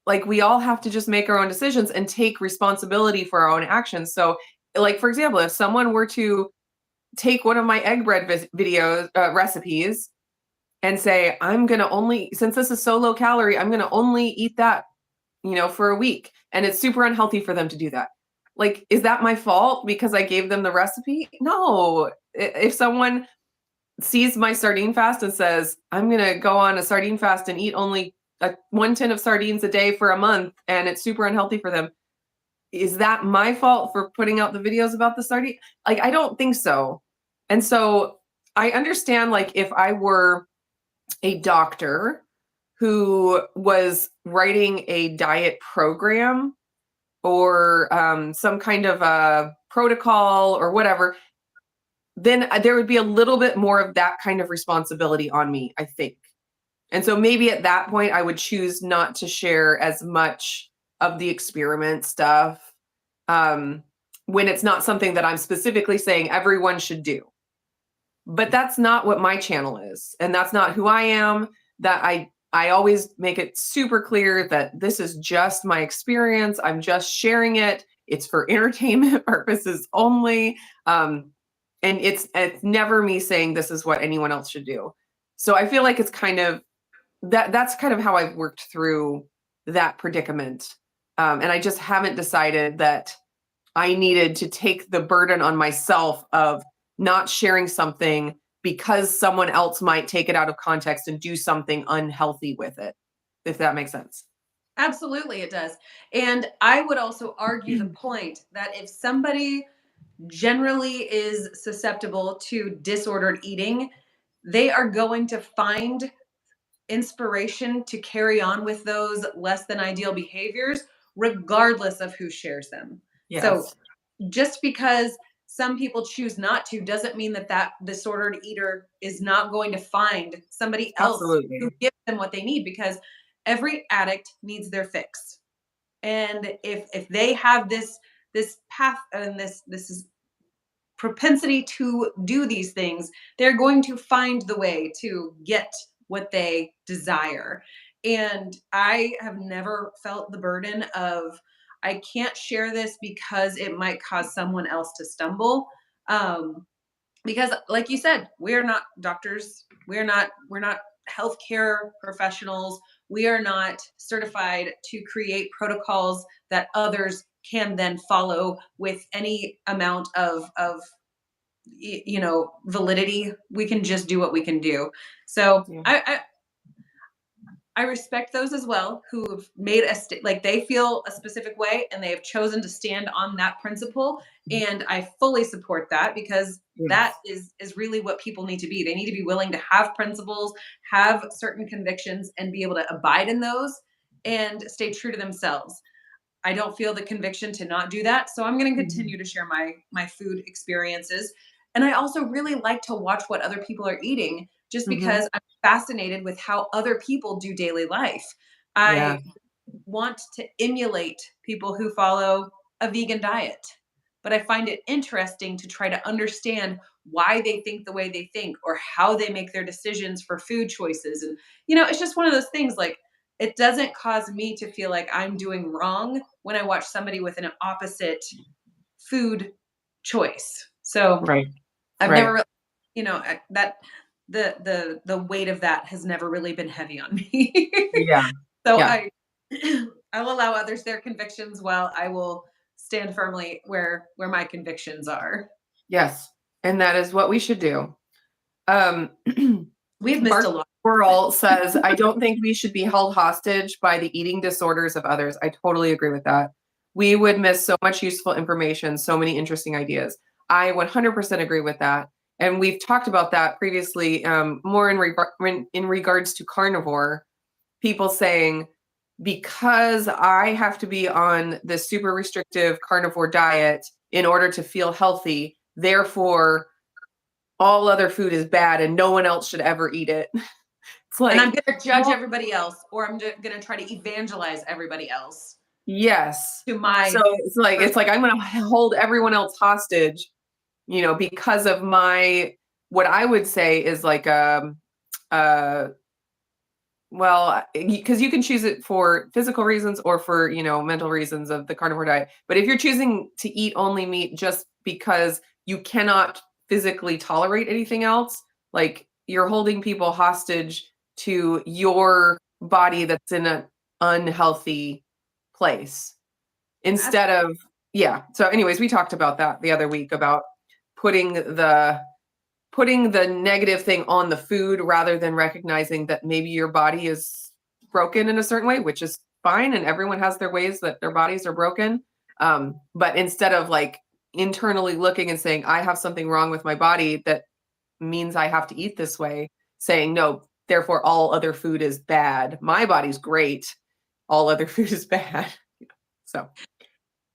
[SPEAKER 2] like, we all have to just make our own decisions and take responsibility for our own actions. So, like, for example, if someone were to take one of my egg bread videos recipes and say I'm going to only, since this is so low calorie, I'm going to only eat that for a week, and it's super unhealthy for them to do that. Like, is that my fault because I gave them the recipe? No. If someone sees my sardine fast and says I'm going to go on a sardine fast and eat only 1 tin of sardines a day for a month and it's super unhealthy for them, is that my fault for putting out the videos about the sardine? Like, I don't think so. And so I understand, like, if I were a doctor who was writing a diet program or some kind of a protocol or whatever, then there would be a little bit more of that kind of responsibility on me, I think. And so maybe at that point, I would choose not to share as much of the experiment stuff um, when it's not something that I'm specifically saying everyone should do. But that's not what my channel is, and that's not who I am. That I always make it super clear that this is just my experience. I'm just sharing it. It's for entertainment purposes only. And it's never me saying this is what anyone else should do. So I feel like it's kind of that's kind of how I've worked through that predicament. And I just haven't decided that I needed to take the burden on myself of not sharing something because someone else might take it out of context and do something unhealthy with it, if that makes sense.
[SPEAKER 1] Absolutely, it does. And I would also argue the point that if somebody generally is susceptible to disordered eating, they are going to find inspiration to carry on with those less than ideal behaviors, regardless of who shares them. So
[SPEAKER 2] Yes,
[SPEAKER 1] just because some people choose not to doesn't mean that that disordered eater is not going to find somebody else who
[SPEAKER 2] absolutely.
[SPEAKER 1] gives them what they need, because every addict needs their fix. And if they have this path and this is propensity to do these things, they're going to find the way to get what they desire. And I have never felt the burden of, I can't share this because it might cause someone else to stumble. Because, like you said, we're not doctors, we're not healthcare professionals, we are not certified to create protocols that others can then follow with any amount of validity. We can just do what we can do. So
[SPEAKER 2] Yeah.
[SPEAKER 1] I respect those as well who've made like they feel a specific way and they have chosen to stand on that principle. And I fully support that because that
[SPEAKER 2] Yes.
[SPEAKER 1] is really what people need to be. They need to be willing to have principles, have certain convictions, and be able to abide in those and stay true to themselves. I don't feel the conviction to not do that, so I'm going to
[SPEAKER 2] Mhm.
[SPEAKER 1] continue to share my food experiences. And I also really like to watch what other people are eating just
[SPEAKER 2] Mhm.
[SPEAKER 1] because I'm fascinated with how other people do daily life.
[SPEAKER 2] Yeah.
[SPEAKER 1] I want to emulate people who follow a vegan diet, but I find it interesting to try to understand why they think the way they think or how they make their decisions for food choices. And, it's just one of those things like it doesn't cause me to feel like I'm doing wrong when I watch somebody with an opposite food choice. So
[SPEAKER 2] Right.
[SPEAKER 1] I've never
[SPEAKER 2] Right.
[SPEAKER 1] really, that the weight of that has never really been heavy on me.
[SPEAKER 2] Yeah.
[SPEAKER 1] So
[SPEAKER 2] Yeah.
[SPEAKER 1] I'll allow others their convictions while I will stand firmly where my convictions are.
[SPEAKER 2] Yes. And that is what we should do. Um,
[SPEAKER 1] We've missed a
[SPEAKER 2] Bark
[SPEAKER 1] lot.
[SPEAKER 2] Squirrel says, I don't think we should be held hostage by the eating disorders of others. I totally agree with that. We would miss so much useful information, so many interesting ideas. I 100% agree with that. And we've talked about that previously, more in regards to carnivore, people saying, because I have to be on this super restrictive carnivore diet in order to feel healthy, therefore all other food is bad and no one else should ever eat it. It's
[SPEAKER 1] And I'm
[SPEAKER 2] like,
[SPEAKER 1] going to judge
[SPEAKER 2] well,
[SPEAKER 1] everybody else, or I'm going to try to evangelize everybody else
[SPEAKER 2] yes.
[SPEAKER 1] to
[SPEAKER 2] So
[SPEAKER 1] my
[SPEAKER 2] it's like I'm going to hold everyone else hostage, because of my what I would say is like uh well, because you can choose it for physical reasons or for, mental reasons of the carnivore diet. But if you're choosing to eat only meat just because you cannot physically tolerate anything else, like you're holding people hostage to your body that's in an unhealthy place instead of, yeah. So, anyways, we talked about that the other week about putting the putting the negative thing on the food rather than recognizing that maybe your body is broken in a certain way, which is fine. And everyone has their ways that their bodies are broken. But instead of like internally looking and saying, I have something wrong with my body that means I have to eat this way, saying, no, therefore all other food is bad. My body's great. All other food is bad. So,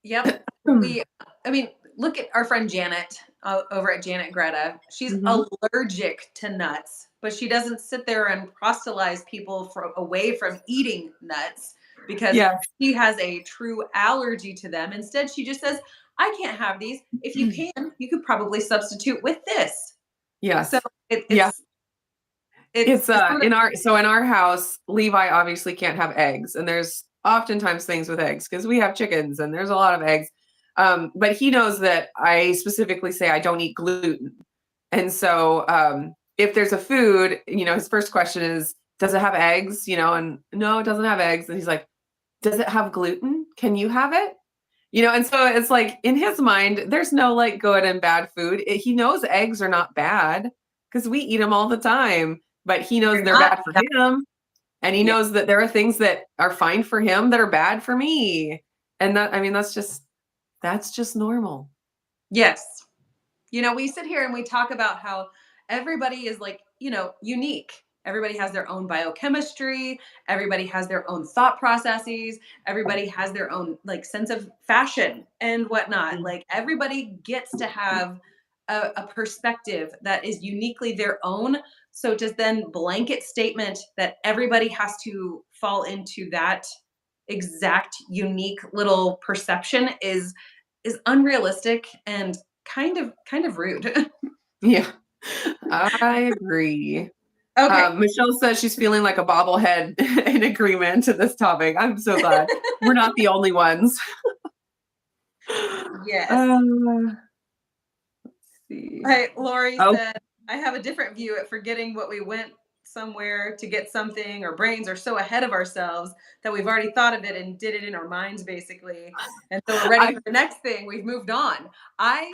[SPEAKER 1] Yep. I mean, look at our friend Janet over at Janet Greta. She's
[SPEAKER 2] mhm.
[SPEAKER 1] allergic to nuts, but she doesn't sit there and proselytize people away from eating nuts because
[SPEAKER 2] Yes.
[SPEAKER 1] she has a true allergy to them. Instead, she just says, I can't have these. If you can, you could probably substitute with this. So
[SPEAKER 2] Yes.
[SPEAKER 1] it,
[SPEAKER 2] Yeah.
[SPEAKER 1] it's it's it's sort of
[SPEAKER 2] In our house, Levi obviously can't have eggs, and there's oftentimes things with eggs because we have chickens and there's a lot of eggs. But he knows that I specifically say I don't eat gluten. And so if there's a food, his first question is, does it have eggs? And no, it doesn't have eggs. And he's like, does it have gluten? Can you have it? And so it's like in his mind, there's no like good and bad food. He knows eggs are not bad because we eat them all the time, but he knows
[SPEAKER 1] they're
[SPEAKER 2] they're
[SPEAKER 1] not.
[SPEAKER 2] bad for him. And he
[SPEAKER 1] Yeah.
[SPEAKER 2] knows that there are things that are fine for him that are bad for me. And that, I mean, that's just normal.
[SPEAKER 1] Yes. We sit here and we talk about how everybody is like, unique. Everybody has their own biochemistry, everybody has their own thought processes, everybody has their own like sense of fashion and whatnot.
[SPEAKER 2] Mm.
[SPEAKER 1] Like everybody gets to have a perspective that is uniquely their own. So to then blanket statement that everybody has to fall into that exact unique little perception is unrealistic and kind of rude.
[SPEAKER 2] Yeah, I agree.
[SPEAKER 1] Okay.
[SPEAKER 2] Michelle says she's feeling like a bobblehead in agreement to this topic. I'm so glad we're not the only ones.
[SPEAKER 1] Yes.
[SPEAKER 2] Uh, see.
[SPEAKER 1] Lori
[SPEAKER 2] Oh,
[SPEAKER 1] said, I have a different view at forgetting what we went somewhere to get something. Our brains are so ahead of ourselves that we've already thought of it and did it in our minds, basically. And so we're ready
[SPEAKER 2] I
[SPEAKER 1] for the next thing. We've moved on. I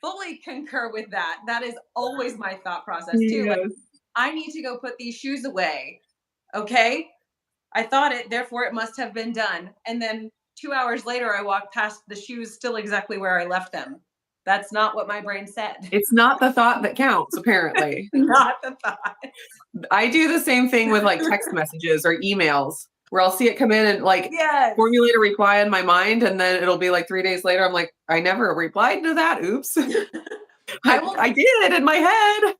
[SPEAKER 1] fully concur with that. That is always my thought process, too. Like,
[SPEAKER 2] yes.
[SPEAKER 1] I need to go put these shoes away. Okay. I thought it, therefore it must have been done. And then 2 hours later, I walked past the shoes still exactly where I left them. That's not what my brain said.
[SPEAKER 2] It's not the thought that counts, apparently.
[SPEAKER 1] Not the thought.
[SPEAKER 2] I do the same thing with like text messages or emails where I'll see it come in and like formulate a reply in my mind. And then it'll be like 3 days later. I'm like, I never replied to that. Oops. I did in my head.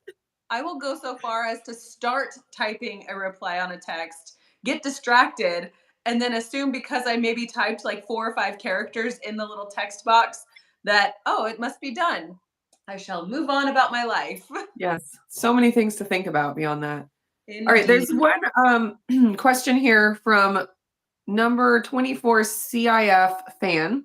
[SPEAKER 1] I will go so far as to start typing a reply on a text, get distracted, and then assume because I maybe typed like 4 or 5 characters in the little text box that, oh, it must be done. I shall move on about my life.
[SPEAKER 2] Yes. So many things to think about beyond that.
[SPEAKER 1] Indeed.
[SPEAKER 2] All right. There's one question here from number 24 CIF fan.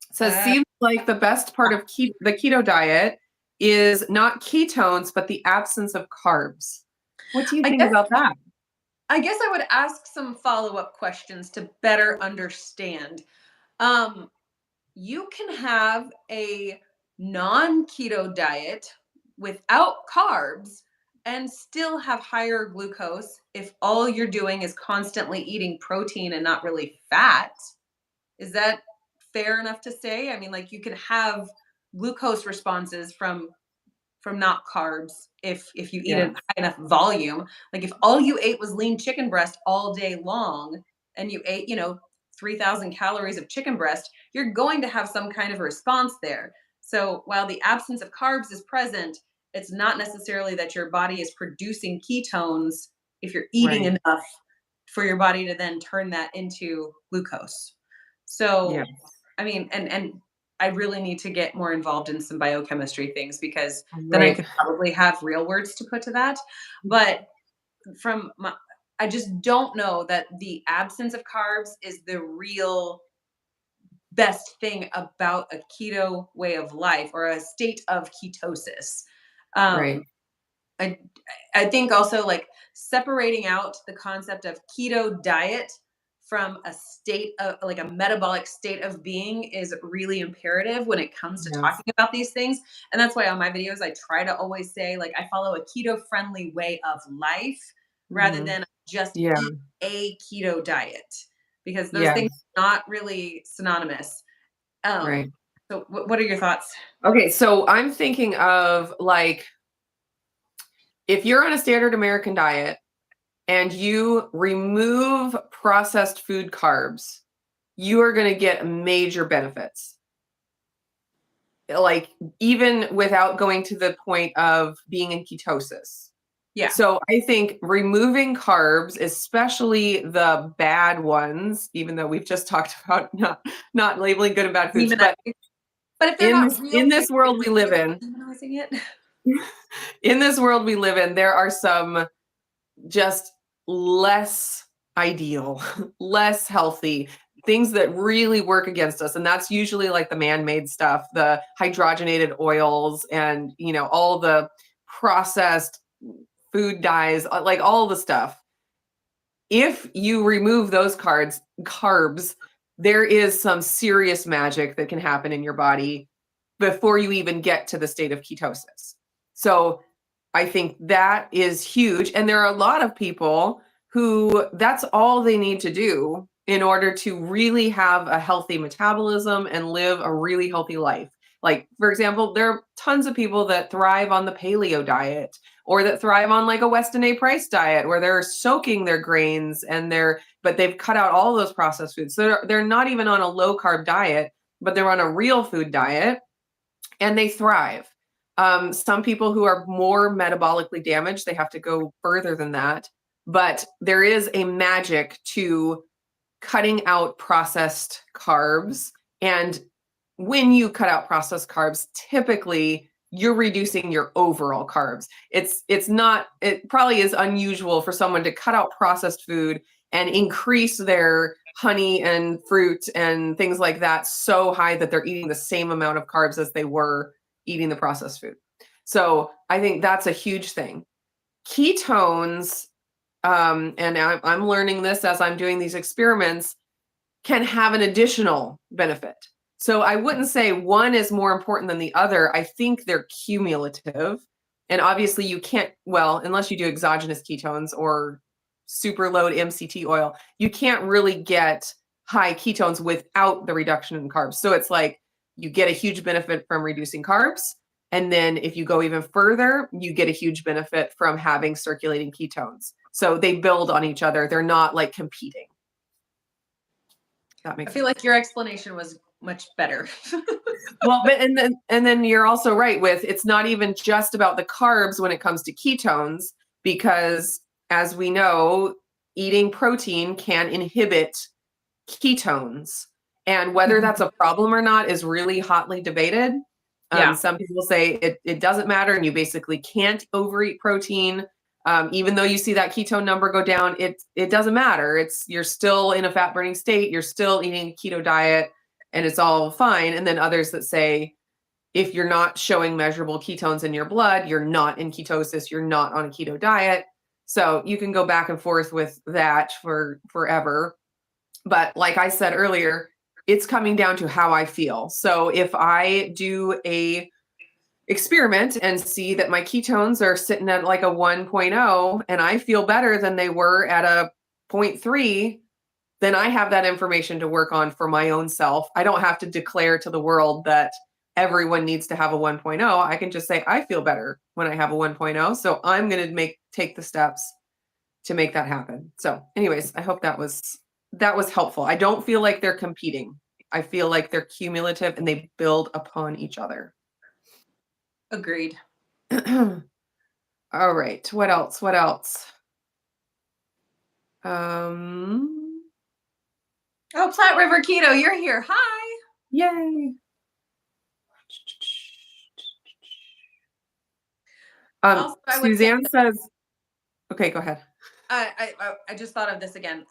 [SPEAKER 2] It says, seems like the best part of the keto diet is not ketones, but the absence of carbs. What do you think about that?
[SPEAKER 1] I guess I would ask some follow-up questions to better understand. You can have a non-keto diet without carbs and still have higher glucose if all you're doing is constantly eating protein and not really fat. Is that fair enough to say? I mean, like you can have glucose responses from not carbs if you eat a high enough volume. Like if all you ate was lean chicken breast all day long and you ate, 3,000 calories of chicken breast, you're going to have some kind of a response there. So while the absence of carbs is present, it's not necessarily that your body is producing ketones if you're eating enough for your body to then turn that into glucose. So, I mean, and I really need to get more involved in some biochemistry things because then I could probably have real words to put to that. But I just don't know that the absence of carbs is the real best thing about a keto way of life or a state of ketosis. I think also like separating out the concept of keto diet from a state of like a metabolic state of being is really imperative when it comes to talking about these things. And that's why on my videos, I try to always say, like, I follow a keto friendly way of life rather than just eat a keto diet because those things are not really synonymous. So what are your thoughts?
[SPEAKER 2] Okay. So I'm thinking of like, if you're on a standard American diet and you remove processed food carbs, you are going to get major benefits. Like even without going to the point of being in ketosis.
[SPEAKER 1] Yeah.
[SPEAKER 2] So I think removing carbs, especially the bad ones, even though we've just talked about not labeling good and bad foods, but
[SPEAKER 1] if they're
[SPEAKER 2] in this world we live in, in this world we live in, there are some just less ideal, less healthy things that really work against us. And that's usually like the man-made stuff, the hydrogenated oils and, all the processed food dyes, like all the stuff. If you remove those carbs, there is some serious magic that can happen in your body before you even get to the state of ketosis. So I think that is huge. And there are a lot of people who that's all they need to do in order to really have a healthy metabolism and live a really healthy life. Like, for example, there are tons of people that thrive on the paleo diet or that thrive on like a Weston A. Price diet where they're soaking their grains but they've cut out all those processed foods. So they're not even on a low carb diet, but they're on a real food diet and they thrive. Some people who are more metabolically damaged, they have to go further than that. But there is a magic to cutting out processed carbs. And when you cut out processed carbs, typically you're reducing your overall carbs. It probably is unusual for someone to cut out processed food and increase their honey and fruit and things like that so high that they're eating the same amount of carbs as they were eating the processed food. So I think that's a huge thing. Ketones, and I'm learning this as I'm doing these experiments, can have an additional benefit. So I wouldn't say one is more important than the other. I think they're cumulative. And obviously you can't, unless you do exogenous ketones or super low MCT oil, you can't really get high ketones without the reduction in carbs. So it's like you get a huge benefit from reducing carbs. And then if you go even further, you get a huge benefit from having circulating ketones. So they build on each other. They're not like competing.
[SPEAKER 1] That makes sense. Like your explanation was much better.
[SPEAKER 2] Well, but and then you're also right with it's not even just about the carbs when it comes to ketones, because as we know, eating protein can inhibit ketones. And whether that's a problem or not is really hotly debated. Some people say it doesn't matter and you basically can't overeat protein. Even though you see that ketone number go down, it doesn't matter. You're still in a fat burning state. You're still eating a keto diet and it's all fine. And then others that say, if you're not showing measurable ketones in your blood, you're not in ketosis, you're not on a keto diet. So you can go back and forth with that for forever. But like I said earlier, it's coming down to how I feel. So if I do a experiment and see that my ketones are sitting at like a 1.0 and I feel better than they were at a 0.3, then I have that information to work on for my own self. I don't have to declare to the world that everyone needs to have a 1.0. I can just say, I feel better when I have a 1.0. So I'm going to take the steps to make that happen. So anyways, I hope that was helpful. I don't feel like they're competing. I feel like they're cumulative and they build upon each other.
[SPEAKER 1] Agreed.
[SPEAKER 2] All right. What else?
[SPEAKER 1] Oh, Platte River Keto, you're here. Hi.
[SPEAKER 2] Yay. Suzanne says, okay, go ahead.
[SPEAKER 1] I just thought of this again.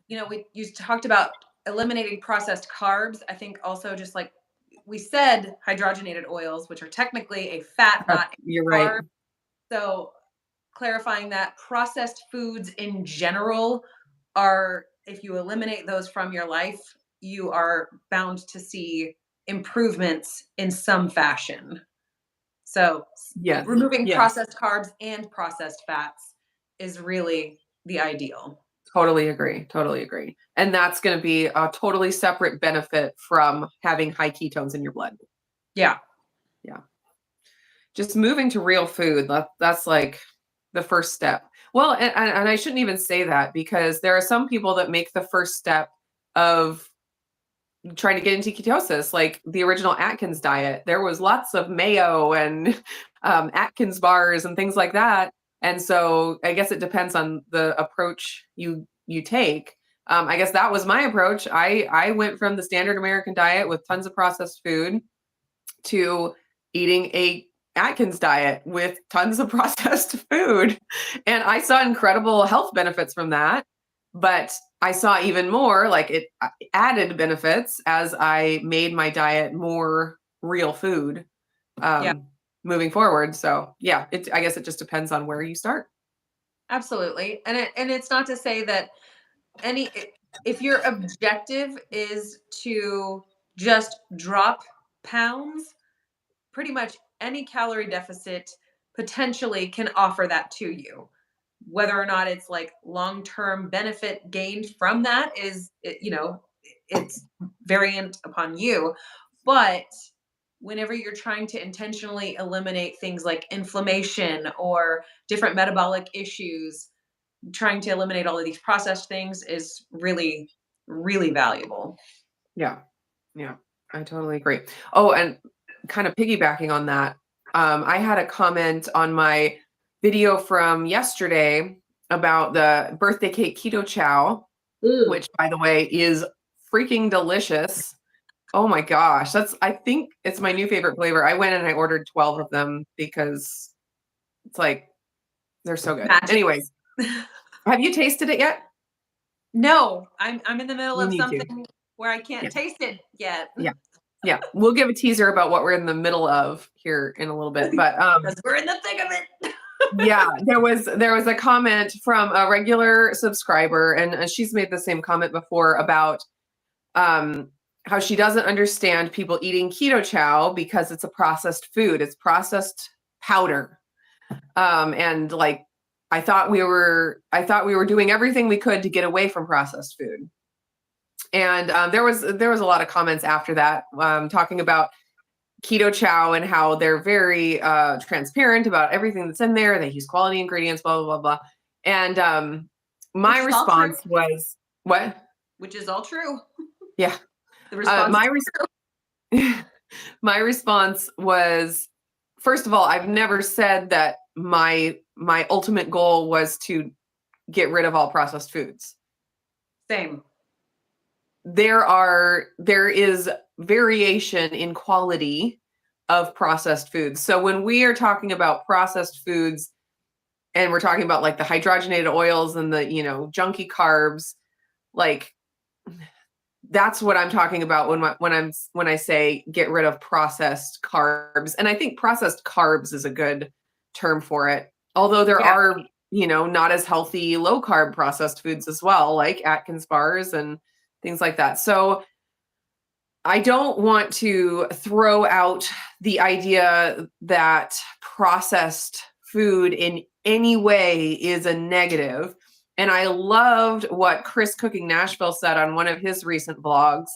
[SPEAKER 1] You know, you talked about eliminating processed carbs. I think also just like we said, hydrogenated oils, which are technically a fat, not a
[SPEAKER 2] you're
[SPEAKER 1] carb.
[SPEAKER 2] Right.
[SPEAKER 1] So clarifying that processed foods in general are, if you eliminate those from your life, you are bound to see improvements in some fashion. So removing processed carbs and processed fats is really the ideal.
[SPEAKER 2] Totally agree. And that's going to be a totally separate benefit from having high ketones in your blood.
[SPEAKER 1] Yeah.
[SPEAKER 2] Just moving to real food, that's like the first step. Well, and I shouldn't even say that, because there are some people that make the first step of trying to get into ketosis, like the original Atkins diet. There was lots of mayo and Atkins bars and things like that. And so I guess it depends on the approach you take. I guess that was my approach. I went from the standard American diet with tons of processed food to eating a Atkins diet with tons of processed food. And I saw incredible health benefits from that. But I saw even more, like it added benefits as I made my diet more real food moving forward. So I guess it just depends on where you start.
[SPEAKER 1] Absolutely. And it's not to say that if your objective is to just drop pounds, pretty much any calorie deficit potentially can offer that to you. Whether or not it's like long-term benefit gained from that is, it's variant upon you. But whenever you're trying to intentionally eliminate things like inflammation or different metabolic issues, trying to eliminate all of these processed things is really, really valuable.
[SPEAKER 2] Yeah, I totally agree. Oh, and kind of piggybacking on that, I had a comment on my video from yesterday about the birthday cake keto chow, which, by the way, is freaking delicious. Oh my gosh, I think it's my new favorite flavor. I went and I ordered 12 of them because it's like they're so good.
[SPEAKER 1] Magic.
[SPEAKER 2] Anyways, have you tasted it yet?
[SPEAKER 1] No, I'm in the middle of something where I can't taste it yet.
[SPEAKER 2] Yeah, we'll give a teaser about what we're in the middle of here in a little bit, but
[SPEAKER 1] because we're in the thick of it.
[SPEAKER 2] There was a comment from a regular subscriber, and she's made the same comment before about how she doesn't understand people eating keto chow because it's a processed food. It's processed powder, and like I thought we were doing everything we could to get away from processed food. And there was a lot of comments after that talking about keto chow and how they're very transparent about everything that's in there. They use quality ingredients, blah, blah, blah, blah. And my response was, what?
[SPEAKER 1] Which is all true.
[SPEAKER 2] Yeah.
[SPEAKER 1] The response
[SPEAKER 2] my response was, first of all, I've never said that my ultimate goal was to get rid of all processed foods.
[SPEAKER 1] Same.
[SPEAKER 2] There is variation in quality of processed foods. So when we are talking about processed foods and we're talking about like the hydrogenated oils and the, junky carbs, like that's what I'm talking about when I say get rid of processed carbs. And I think processed carbs is a good term for it. Although there are, not as healthy low carb processed foods as well, like Atkins bars and things like that. So I don't want to throw out the idea that processed food in any way is a negative. And I loved what Chris Cooking Nashville said on one of his recent vlogs,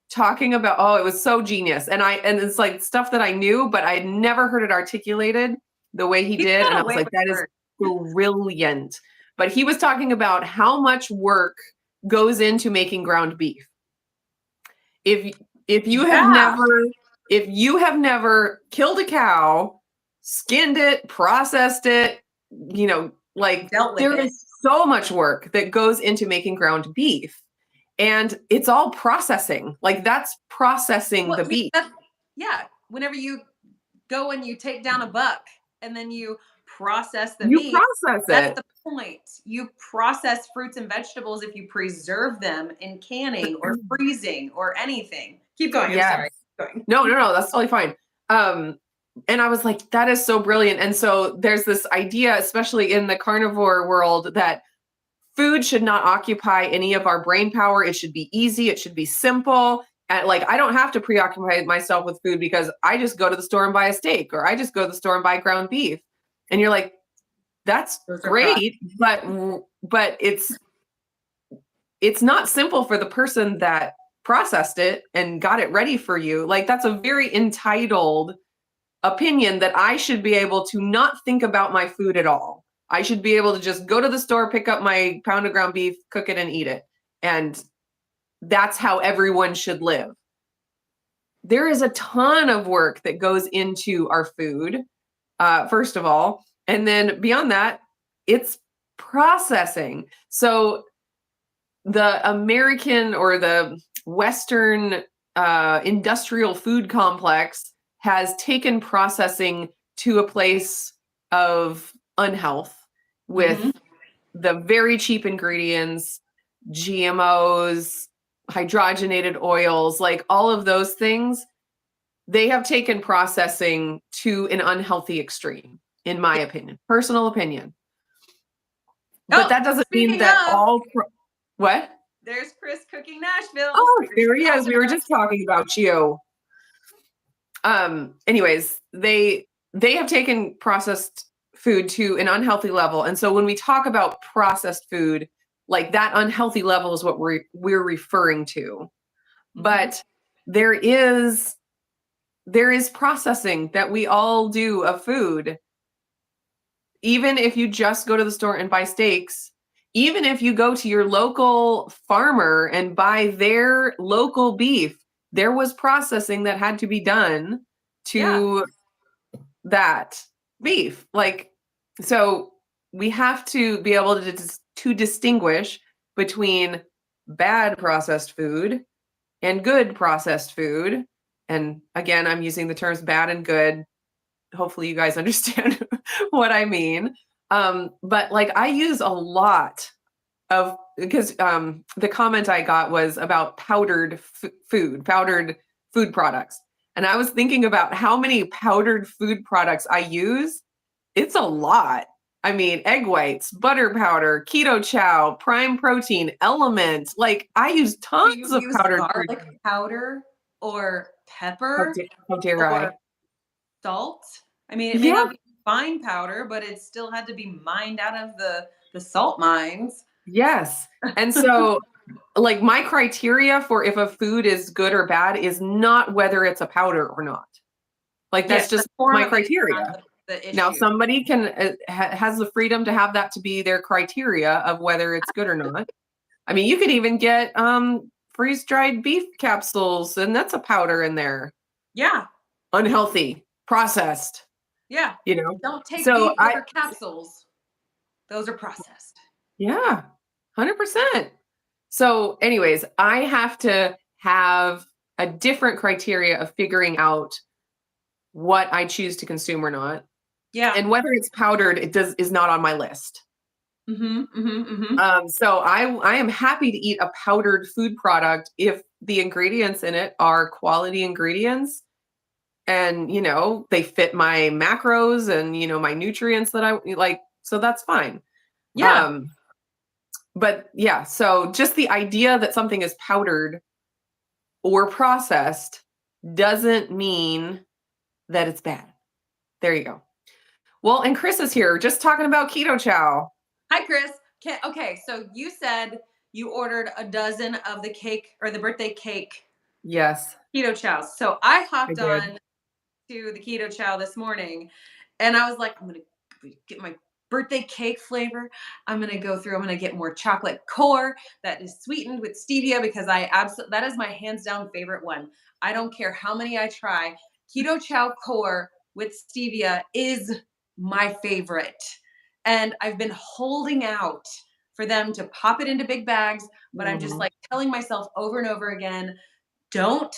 [SPEAKER 2] talking about, it was so genius. And it's like stuff that I knew, but I'd never heard it articulated the way he did. And I was like, that is brilliant. But he was talking about how much work goes into making ground beef. If you have never killed a cow, skinned it, processed it, there is so much work that goes into making ground beef, and it's all processing. Like that's processing the beef.
[SPEAKER 1] Whenever you go and you take down a buck and then you process the meat, that's the point. You process fruits and vegetables if you preserve them in canning or freezing or anything. Keep going. I'm sorry. Keep going.
[SPEAKER 2] No, that's totally fine. And I was like, that is so brilliant. And so there's this idea, especially in the carnivore world, that food should not occupy any of our brain power. It should be easy. It should be simple. And like, I don't have to preoccupy myself with food because I just go to the store and buy a steak, or I just go to the store and buy ground beef. And you're like, that's great, but it's not simple for the person that processed it and got it ready for you. Like that's a very entitled opinion that I should be able to not think about my food at all. I should be able to just go to the store, pick up my pound of ground beef, cook it and eat it. And that's how everyone should live. There is a ton of work that goes into our food, first of all. And then beyond that, it's processing. So the American or the Western industrial food complex has taken processing to a place of unhealth with the very cheap ingredients, GMOs, hydrogenated oils, like all of those things. They have taken processing to an unhealthy extreme, in my opinion, personal opinion. But that doesn't mean that what?
[SPEAKER 1] There's Chris Cooking Nashville.
[SPEAKER 2] Oh, there he is. We were just talking about you. Anyways, they have taken processed food to an unhealthy level. And so when we talk about processed food, like that unhealthy level is what we're referring to. But there is processing that we all do of food. Even if you just go to the store and buy steaks, even if you go to your local farmer and buy their local beef, there was processing that had to be done to that beef. Like, so we have to be able to distinguish between bad processed food and good processed food. And again, I'm using the terms bad and good. Hopefully you guys understand what I mean. But like I use a lot of, because the comment I got was about powdered food products. And I was thinking about how many powdered food products I use. It's a lot. I mean, egg whites, butter powder, keto chow, prime protein, element. Like I use tons of powdered
[SPEAKER 1] garlic powder or pepper
[SPEAKER 2] how dare I?
[SPEAKER 1] Salt. I mean, it may not be fine powder, but it still had to be mined out of the salt mines.
[SPEAKER 2] Yes. And so, like, my criteria for if a food is good or bad is not whether it's a powder or not. Like, that's
[SPEAKER 1] Yes, the
[SPEAKER 2] just
[SPEAKER 1] form
[SPEAKER 2] my
[SPEAKER 1] of it is
[SPEAKER 2] criteria.
[SPEAKER 1] not the
[SPEAKER 2] Now,
[SPEAKER 1] issue.
[SPEAKER 2] somebody can has the freedom to have that to be their criteria of whether it's good or not. I mean, you could even get freeze-dried beef capsules, and that's a powder in there.
[SPEAKER 1] Yeah,
[SPEAKER 2] Unhealthy, processed,
[SPEAKER 1] yeah.
[SPEAKER 2] you know.
[SPEAKER 1] Don't take
[SPEAKER 2] So
[SPEAKER 1] beef over capsules. Those are processed.
[SPEAKER 2] yeah, 100%. So, anyways, I have to have a different criteria of figuring out what I choose to consume or not.
[SPEAKER 1] Yeah.
[SPEAKER 2] And whether it's powdered, is not on my list.
[SPEAKER 1] Mhm, mhm, mhm.
[SPEAKER 2] So I am happy to eat a powdered food product if the ingredients in it are quality ingredients and they fit my macros and my nutrients that I like. So that's fine.
[SPEAKER 1] Yeah.
[SPEAKER 2] Um, but yeah, so just the idea that something is powdered or processed doesn't mean that it's bad. There you go. Well, and Chris is here just talking about keto chow.
[SPEAKER 1] Hi, Chris. Okay, so you said you ordered a dozen of the cake or the birthday cake
[SPEAKER 2] Yes,
[SPEAKER 1] keto chows. So I
[SPEAKER 2] I
[SPEAKER 1] hopped
[SPEAKER 2] did.
[SPEAKER 1] on to the keto chow this morning and I was like, I'm going to get my birthday cake flavor. I'm going to go through, I'm going to get more chocolate core that is sweetened with stevia because that is my hands down favorite one. I don't care how many I try. Keto chow core with stevia is my favorite. And I've been holding out for them to pop it into big bags, but I'm just
[SPEAKER 2] Mhm.
[SPEAKER 1] like telling myself over and over again, don't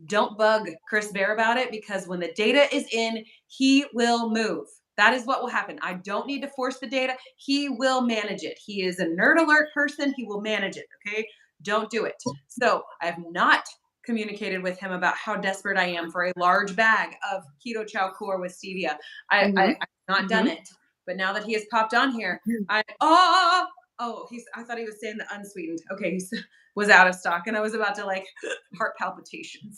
[SPEAKER 1] don't bug Chris Bear about it because when the data is in, he will move. That is what will happen. I don't need to force the data. He will manage it. He is a nerd alert person. He will manage it. Okay. Don't do it. So I have not communicated with him about how desperate I am for a large bag of keto chow core with stevia.
[SPEAKER 2] Mhm.
[SPEAKER 1] I've not done
[SPEAKER 2] Mhm.
[SPEAKER 1] it. But now that he has popped on here,
[SPEAKER 2] Mhm.
[SPEAKER 1] I thought he was saying the unsweetened. Okay, he was out of stock, and I was about to like heart palpitations.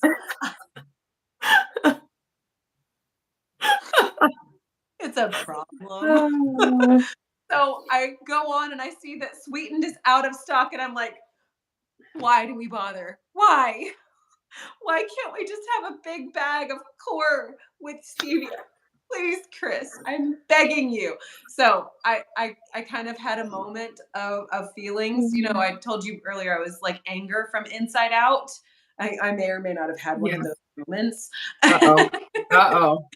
[SPEAKER 1] It's a problem.
[SPEAKER 2] Ah.
[SPEAKER 1] So I go on and I see that sweetened is out of stock, and I'm like, why do we bother? Why? Why can't we just have a big bag of core with stevia? Please, Chris, I'm begging you. So I kind of had a moment of feelings. You know, I told you earlier I was like anger from inside out. I may or may not have had one of
[SPEAKER 2] Yes.
[SPEAKER 1] those moments.
[SPEAKER 2] Uh-oh. Uh-oh.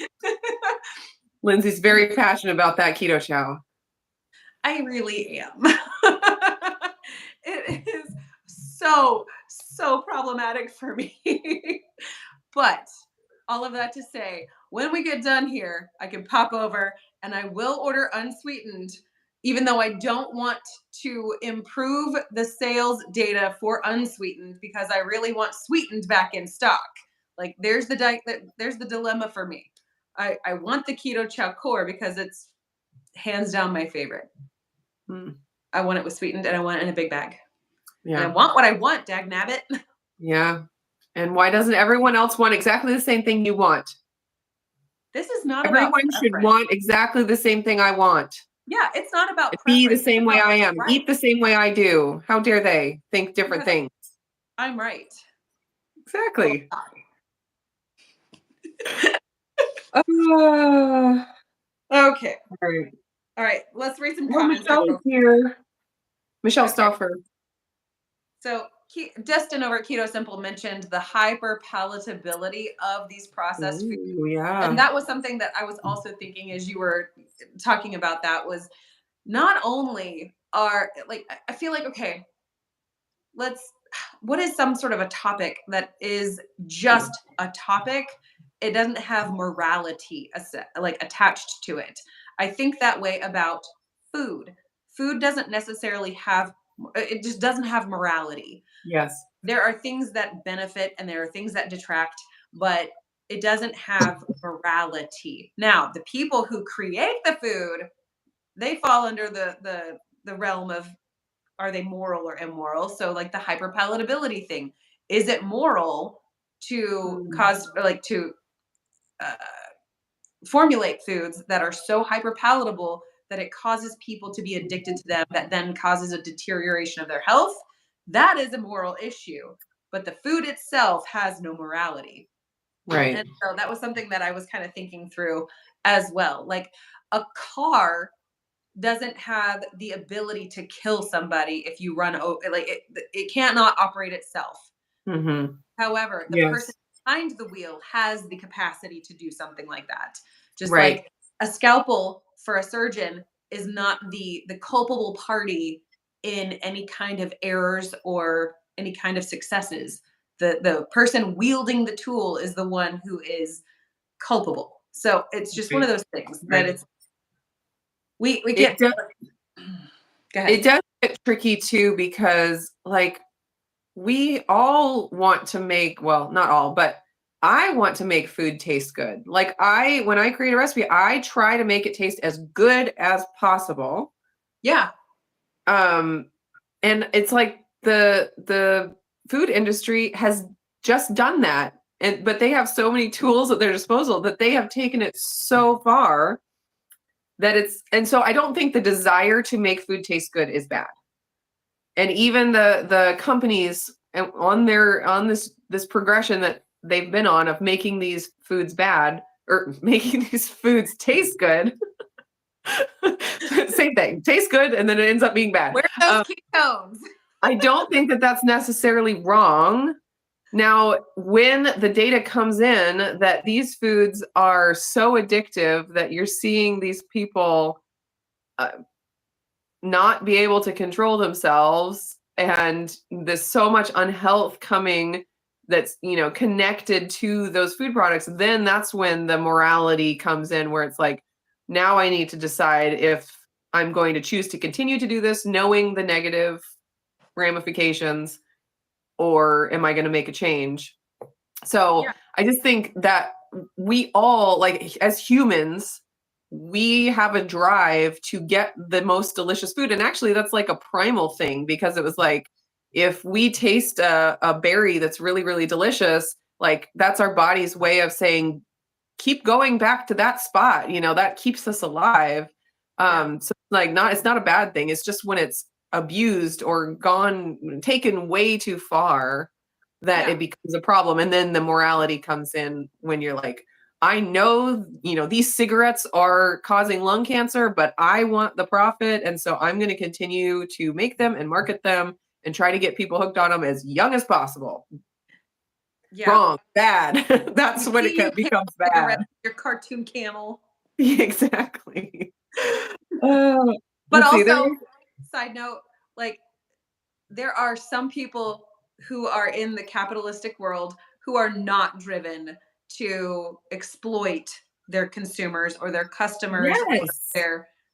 [SPEAKER 2] Lindsay's very passionate about that keto chow.
[SPEAKER 1] I really am. It is so problematic for me. But all of that to say, when we get done here, I can pop over and I will order unsweetened, even though I don't want to improve the sales data for unsweetened because I really want sweetened back in stock. Like there's the dilemma for me. I want the keto chow core because it's hands down my favorite.
[SPEAKER 2] Mm,
[SPEAKER 1] I want it with sweetened and I want it in a big bag. And I
[SPEAKER 2] yeah.
[SPEAKER 1] want what I want, dag nabbit.
[SPEAKER 2] Yeah. And why doesn't everyone else want exactly the same thing you want?
[SPEAKER 1] This is not about
[SPEAKER 2] Everyone should
[SPEAKER 1] preference.
[SPEAKER 2] want exactly the same thing I want.
[SPEAKER 1] Yeah, it's not about
[SPEAKER 2] Be the
[SPEAKER 1] preference. It's
[SPEAKER 2] same way
[SPEAKER 1] about
[SPEAKER 2] I
[SPEAKER 1] what's
[SPEAKER 2] am.
[SPEAKER 1] right
[SPEAKER 2] Eat the same way I do. How dare they think different
[SPEAKER 1] because
[SPEAKER 2] things?
[SPEAKER 1] I'm right. Well,
[SPEAKER 2] Exactly. Ah,
[SPEAKER 1] okay.
[SPEAKER 2] all right.
[SPEAKER 1] All right. Let's read some
[SPEAKER 2] Well,
[SPEAKER 1] comments here,
[SPEAKER 2] Michelle is
[SPEAKER 1] folks.
[SPEAKER 2] here. Michelle
[SPEAKER 1] Okay.
[SPEAKER 2] Stauffer.
[SPEAKER 1] So Dustin over at Keto Simple mentioned the hyper palatability of these processed foods.
[SPEAKER 2] Ooh,
[SPEAKER 1] And
[SPEAKER 2] yeah.
[SPEAKER 1] that was something that I was also thinking as you were talking about that was not only are like I feel like okay, let's what is some sort of a topic that is just a topic, it doesn't have morality like attached to it. I think that way about food doesn't necessarily have it just doesn't have morality.
[SPEAKER 2] Yes.
[SPEAKER 1] There are things that benefit and there are things that detract, but it doesn't have morality. Now the people who create the food, they fall under the realm of are they moral or immoral? So like the hyperpalatability thing, is it moral to
[SPEAKER 2] Mm,
[SPEAKER 1] cause or like to uh, formulate foods that are so hyper palatable that it causes people to be addicted to them, that then causes a deterioration of their health, that is a moral issue. But the food itself has no morality.
[SPEAKER 2] Right.
[SPEAKER 1] And so that was something that I was kind of thinking through as well. Like a car doesn't have the ability to kill somebody if you run over, like it can't not operate itself.
[SPEAKER 2] Mm-hmm.
[SPEAKER 1] However, the person
[SPEAKER 2] Yes.
[SPEAKER 1] behind the wheel has the capacity to do something like that. Just
[SPEAKER 2] Right.
[SPEAKER 1] like a scalpel for a surgeon is not the culpable party in any kind of errors or any kind of successes. The person wielding the tool is the one who is culpable. So it's just one of
[SPEAKER 2] Right.
[SPEAKER 1] those things that
[SPEAKER 2] Right.
[SPEAKER 1] it's we
[SPEAKER 2] It
[SPEAKER 1] can't.
[SPEAKER 2] does,
[SPEAKER 1] Go ahead.
[SPEAKER 2] it does get tricky too, because like we all want to make, well, not all, but I want to make food taste good. Like when I create a recipe, I try to make it taste as good as possible.
[SPEAKER 1] Yeah.
[SPEAKER 2] Um, and it's like the food industry has just done that. But they have so many tools at their disposal that they have taken it so far that and so I don't think the desire to make food taste good is bad. And even the companies on this progression that they've been on of making these foods bad or making these foods taste good. Same thing, tastes good and then it ends up being bad.
[SPEAKER 1] Where are those ketones?
[SPEAKER 2] I don't think that that's necessarily wrong. Now, when the data comes in that these foods are so addictive that you're seeing these people not be able to control themselves, and there's so much unhealth coming that's connected to those food products, then that's when the morality comes in, where it's like, now I need to decide if I'm going to choose to continue to do this knowing the negative ramifications, or am I going to make a change? So
[SPEAKER 1] Yeah.
[SPEAKER 2] I just think that we all, like as humans, we have a drive to get the most delicious food. And actually that's like a primal thing, because it was like, if we taste a berry that's really, really delicious, like that's our body's way of saying, keep going back to that spot, that keeps us alive. So like it's not a bad thing. It's just when it's abused or taken way too far, that it becomes a problem. And then the morality comes in when you're like, I know, these cigarettes are causing lung cancer, but I want the profit. And so I'm going to continue to make them and market them and try to get people hooked on them as young as possible.
[SPEAKER 1] Yeah.
[SPEAKER 2] Wrong, bad. That's when it becomes bad.
[SPEAKER 1] Your cartoon camel.
[SPEAKER 2] Exactly.
[SPEAKER 1] But also, side note, like there are some people who are in the capitalistic world who are not driven to exploit their consumers or their customers.
[SPEAKER 2] Yes.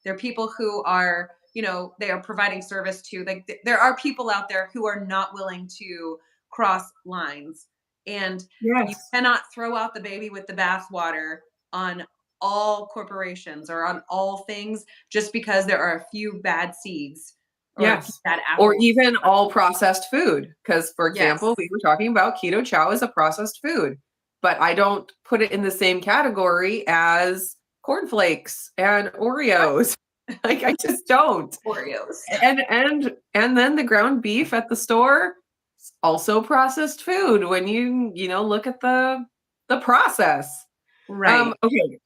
[SPEAKER 1] They're people who are, they are providing service to, like there are people out there who are not willing to cross lines. And you
[SPEAKER 2] Yes.
[SPEAKER 1] cannot throw out the baby with the bathwater on all corporations or on all things just because there are a few bad seeds.
[SPEAKER 2] Yes.
[SPEAKER 1] Bad
[SPEAKER 2] Or
[SPEAKER 1] apples.
[SPEAKER 2] even all processed food. Because, for example,
[SPEAKER 1] Yes.
[SPEAKER 2] we were talking about keto chow as a processed food, but I don't put it in the same category as cornflakes and Oreos. Like I just don't.
[SPEAKER 1] Oreos.
[SPEAKER 2] And then the ground beef at the store, also processed food when you look at the process.
[SPEAKER 1] Right.
[SPEAKER 2] Okay.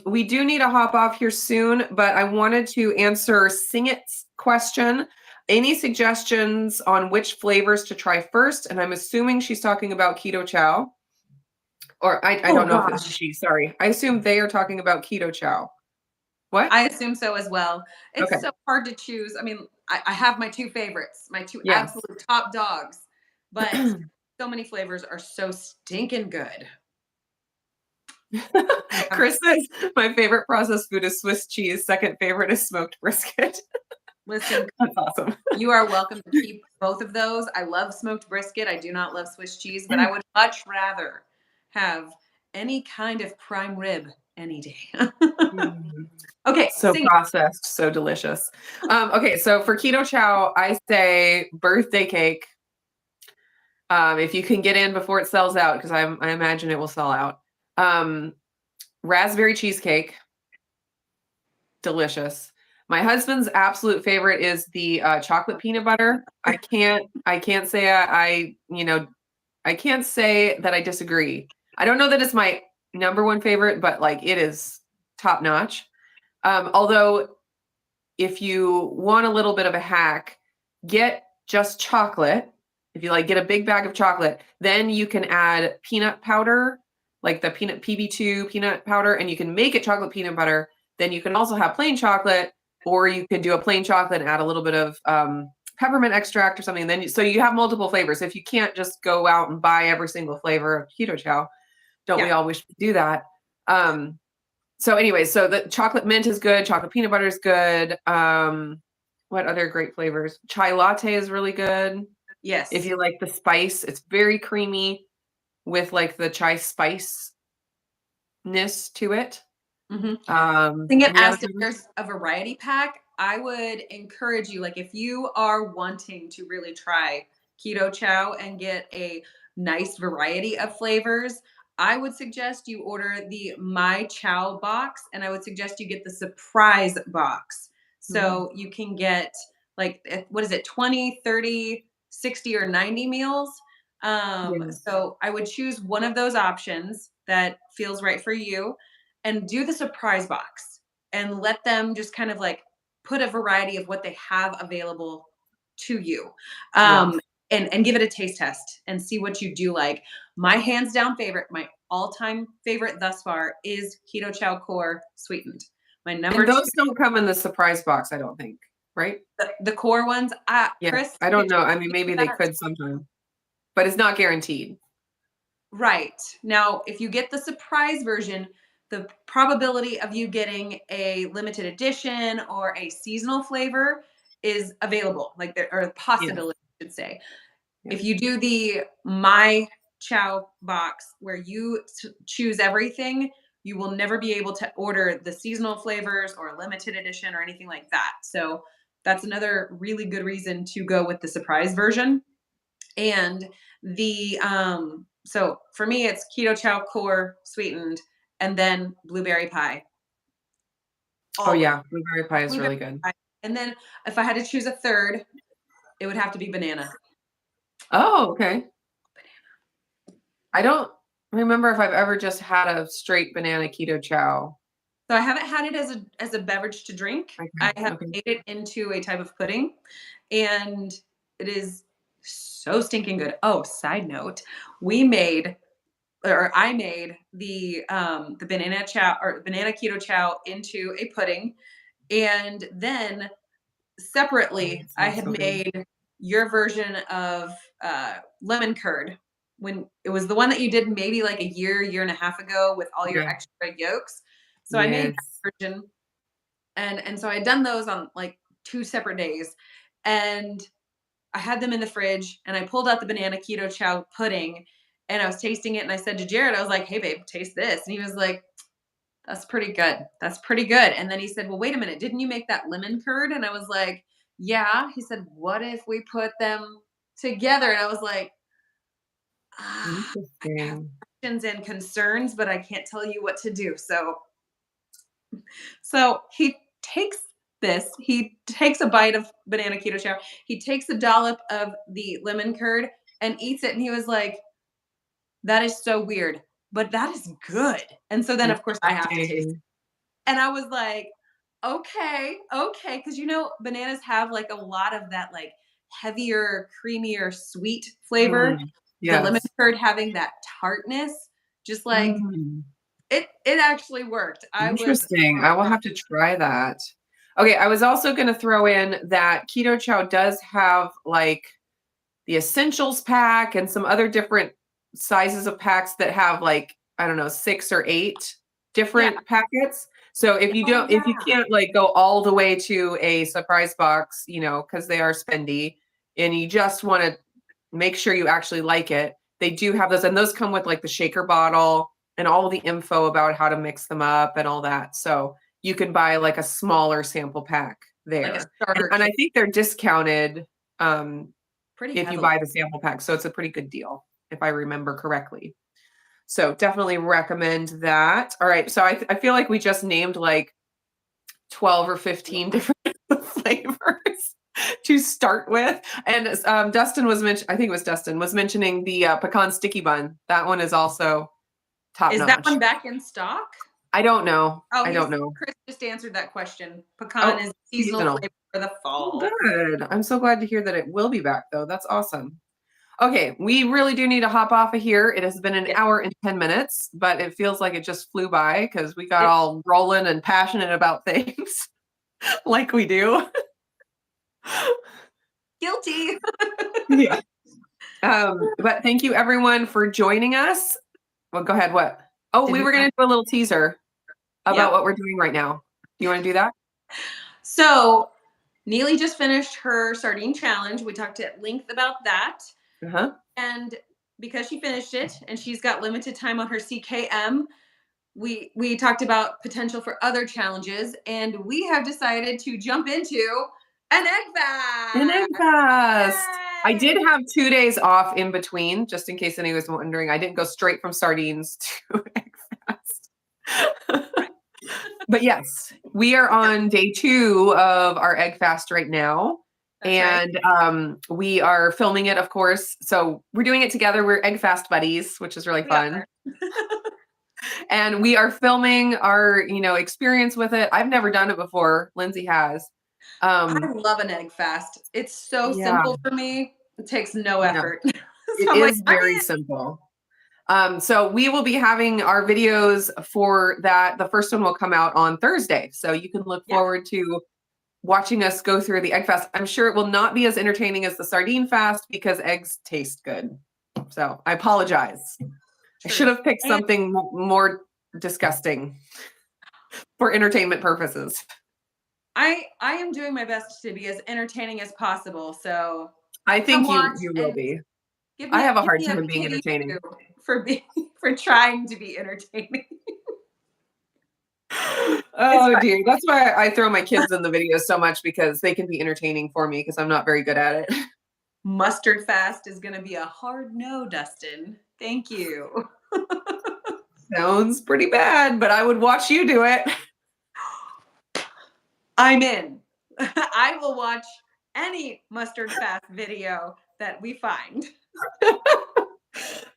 [SPEAKER 2] We do need to hop off here soon, but I wanted to answer Singit's question. Any suggestions on which flavors to try first? And I'm assuming she's talking about keto chow. Or I don't know if it's she, sorry. I assume they are talking about keto chow. What?
[SPEAKER 1] I assume so as well. It's
[SPEAKER 2] Okay.
[SPEAKER 1] so hard to choose. I mean, I have my two favorites, my two
[SPEAKER 2] Yes.
[SPEAKER 1] absolute top dogs, but so many flavors are so stinking good.
[SPEAKER 2] Chris says my favorite processed food is Swiss cheese. Second favorite is smoked brisket.
[SPEAKER 1] Listen,
[SPEAKER 2] that's awesome.
[SPEAKER 1] You are welcome to keep both of those. I love smoked brisket. I do not love Swiss cheese, but I would much rather have any kind of prime rib any day. Okay.
[SPEAKER 2] So processed, so delicious. Okay, so for keto chow, I say birthday cake. If you can get in before it sells out, because I imagine it will sell out. raspberry cheesecake. Delicious. My husband's absolute favorite is the chocolate peanut butter. I can't say I can't say that I disagree. I don't know that it's my number one favorite, but like it is top notch. Although if you want a little bit of a hack, get just chocolate. If you like, get a big bag of chocolate, then you can add peanut powder, like the peanut PB2 peanut powder, and you can make it chocolate peanut butter. Then you can also have plain chocolate, or you can do a plain chocolate and add a little bit of peppermint extract or something. So you have multiple flavors. If you can't just go out and buy every single flavor of keto chow, don't we all wish to do that? So anyway, so the chocolate mint is good. Chocolate peanut butter is good. What other great flavors? Chai latte is really good.
[SPEAKER 1] Yes.
[SPEAKER 2] If you like the spice, it's very creamy with like the chai spice-ness to it.
[SPEAKER 1] Mm-hmm. I think it asked if there's a variety pack. I would encourage you, like if you are wanting to really try keto chow and get a nice variety of flavors, I would suggest you order the My Chow box, and I would suggest you get the surprise box. So you can get like, what is it, 20, 30, 60, or 90 meals. So I would choose one of those options that feels right for you and do the surprise box and let them just kind of like put a variety of what they have available to you. And give it a taste test and see what you do like. My hands down favorite, my all-time favorite thus far is Keto Chow Core sweetened. My number
[SPEAKER 2] and those don't come in the surprise box, I don't think, right?
[SPEAKER 1] The core ones, Chris,
[SPEAKER 2] I don't know. I mean, maybe they could sometime, but it's not guaranteed.
[SPEAKER 1] Right. Now, if you get the surprise version, the probability of you getting a limited edition or a seasonal flavor is available, like there, or possibility, I should say. If you do the My Chow box where you choose everything, you will never be able to order the seasonal flavors or a limited edition or anything like that. So that's another really good reason to go with the surprise version. And the so for me it's Keto Chow Core sweetened and then blueberry pie.
[SPEAKER 2] Blueberry pie is really good.
[SPEAKER 1] Pie. And then if I had to choose a third, it would have to be banana.
[SPEAKER 2] Oh, okay. I don't remember if I've ever just had a straight banana keto chow.
[SPEAKER 1] So I haven't had it as a beverage to drink. I have made it into a type of pudding, and it is so stinking good. Oh, side note, I made the banana chow or banana keto chow into a pudding, and then separately I had made your version of lemon curd when it was the one that you did maybe like a year and a half ago with all your extra yolks. So I made that version, and so I had done those on like 2 separate days, and I had them in the fridge, and I pulled out the banana keto chow pudding, and I was tasting it, and I said to Jared, I was like, "Hey, babe, taste this," and he was like, "That's pretty good. That's pretty good." And then he said, "Well, wait a minute. Didn't you make that lemon curd?" And I was like, "Yeah." He said, "What if we put them together?" And I was like, I have questions and concerns, but I can't tell you what to do. So he takes this. He takes a bite of banana keto chow. He takes a dollop of the lemon curd and eats it. And he was like, "That is so weird, but that is good." And so then, of course, I have to taste it. And I was like, okay, okay. Because, bananas have like a lot of that like heavier, creamier, sweet flavor. The lemon curd having that tartness, just like it actually worked.
[SPEAKER 2] Interesting. I will have to try that. Okay, I was also going to throw in that Keto Chow does have like the essentials pack and some other different sizes of packs that have like, I don't know, 6 or 8 different packets. So if you can't like go all the way to a surprise box, because they are spendy and you just want to make sure you actually like it, they do have those, and those come with like the shaker bottle and all the info about how to mix them up and all that. So you can buy like a smaller sample pack there.
[SPEAKER 1] Like a starter
[SPEAKER 2] and I think they're discounted
[SPEAKER 1] pretty
[SPEAKER 2] if you buy the sample pack. So it's a pretty good deal, if I remember correctly. So definitely recommend that. All right. So I feel like we just named like 12 or 15 different flavors to start with. And Dustin was I think it was Dustin was mentioning the pecan sticky bun. That one is also top notch.
[SPEAKER 1] Is that one back in stock?
[SPEAKER 2] I don't know.
[SPEAKER 1] Oh,
[SPEAKER 2] I don't know.
[SPEAKER 1] Chris just answered that question. Pecan is seasonal flavor for the fall.
[SPEAKER 2] Oh, good. I'm so glad to hear that it will be back though. That's awesome. Okay, we really do need to hop off of here. It has been an hour and 10 minutes, but it feels like it just flew by because we got all rolling and passionate about things like we do.
[SPEAKER 1] Guilty.
[SPEAKER 2] Yeah. But thank you everyone for joining us. Well, go ahead. What? Oh, we were going to do a little teaser about what we're doing right now. Do you want to do that?
[SPEAKER 1] So Nili just finished her sardine challenge. We talked at length about that. And because she finished it and she's got limited time on her CKM, we talked about potential for other challenges, and we have decided to jump into an egg fast.
[SPEAKER 2] An egg fast. Yay! I did have 2 days off in between, just in case anyone was wondering. I didn't go straight from sardines to egg fast. But yes, we are on day 2 of our egg fast right now. That's right. We are filming it, of course. So we're doing it together. We're egg fast buddies, which is really fun. And we are filming our, experience with it. I've never done it before. Lindsay has.
[SPEAKER 1] I love an egg fast. It's so simple for me. It takes no effort.
[SPEAKER 2] It is very simple. So we will be having our videos for that. The first one will come out on Thursday. So you can look forward to watching us go through the egg fast. I'm sure it will not be as entertaining as the sardine fast because eggs taste good. So I apologize. I should have picked something more disgusting for entertainment purposes.
[SPEAKER 1] I am doing my best to be as entertaining as possible. So
[SPEAKER 2] I think you will be. I have a hard time being entertaining.
[SPEAKER 1] For trying to be entertaining.
[SPEAKER 2] Oh dear. That's why I throw my kids in the videos so much, because they can be entertaining for me because I'm not very good at it.
[SPEAKER 1] Mustard fast is going to be a hard no, Dustin. Thank you.
[SPEAKER 2] Sounds pretty bad, but I would watch you do it.
[SPEAKER 1] I'm in. I will watch any mustard fast video that we find.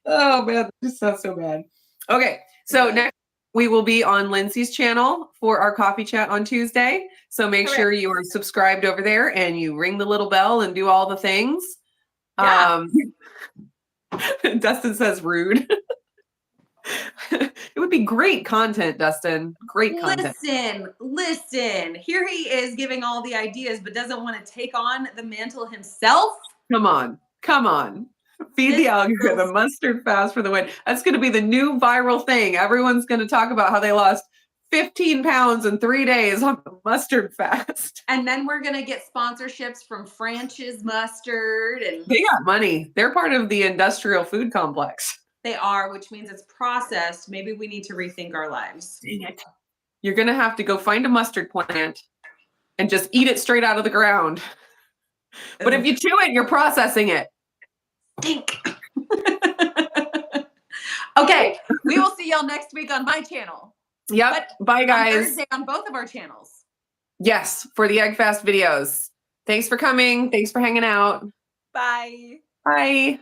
[SPEAKER 2] Oh man, this sounds so bad. Okay, so next we will be on Lindsay's channel for our coffee chat on Tuesday. So make sure you are subscribed over there and you ring the little bell and do all the things. Yeah. Dustin says rude. It would be great content, Dustin. Great content.
[SPEAKER 1] Listen. Here he is giving all the ideas, but doesn't want to take on the mantle himself.
[SPEAKER 2] Come on. Feed the algorithm. Mustard fast for the win. That's going to be the new viral thing. Everyone's going to talk about how they lost 15 pounds in 3 days on the mustard fast.
[SPEAKER 1] And then we're going to get sponsorships from Franch's Mustard. And
[SPEAKER 2] they got money. They're part of the industrial food complex.
[SPEAKER 1] They are, which means it's processed. Maybe we need to rethink our lives.
[SPEAKER 2] Dang it. You're going to have to go find a mustard plant and just eat it straight out of the ground. But if you chew it, you're processing it.
[SPEAKER 1] Stink. Okay, we will see y'all next week on my channel.
[SPEAKER 2] Yep. Bye, guys.
[SPEAKER 1] On Thursday on both of our channels.
[SPEAKER 2] Yes, for the Egg Fast videos. Thanks for coming. Thanks for hanging out.
[SPEAKER 1] Bye.
[SPEAKER 2] Bye.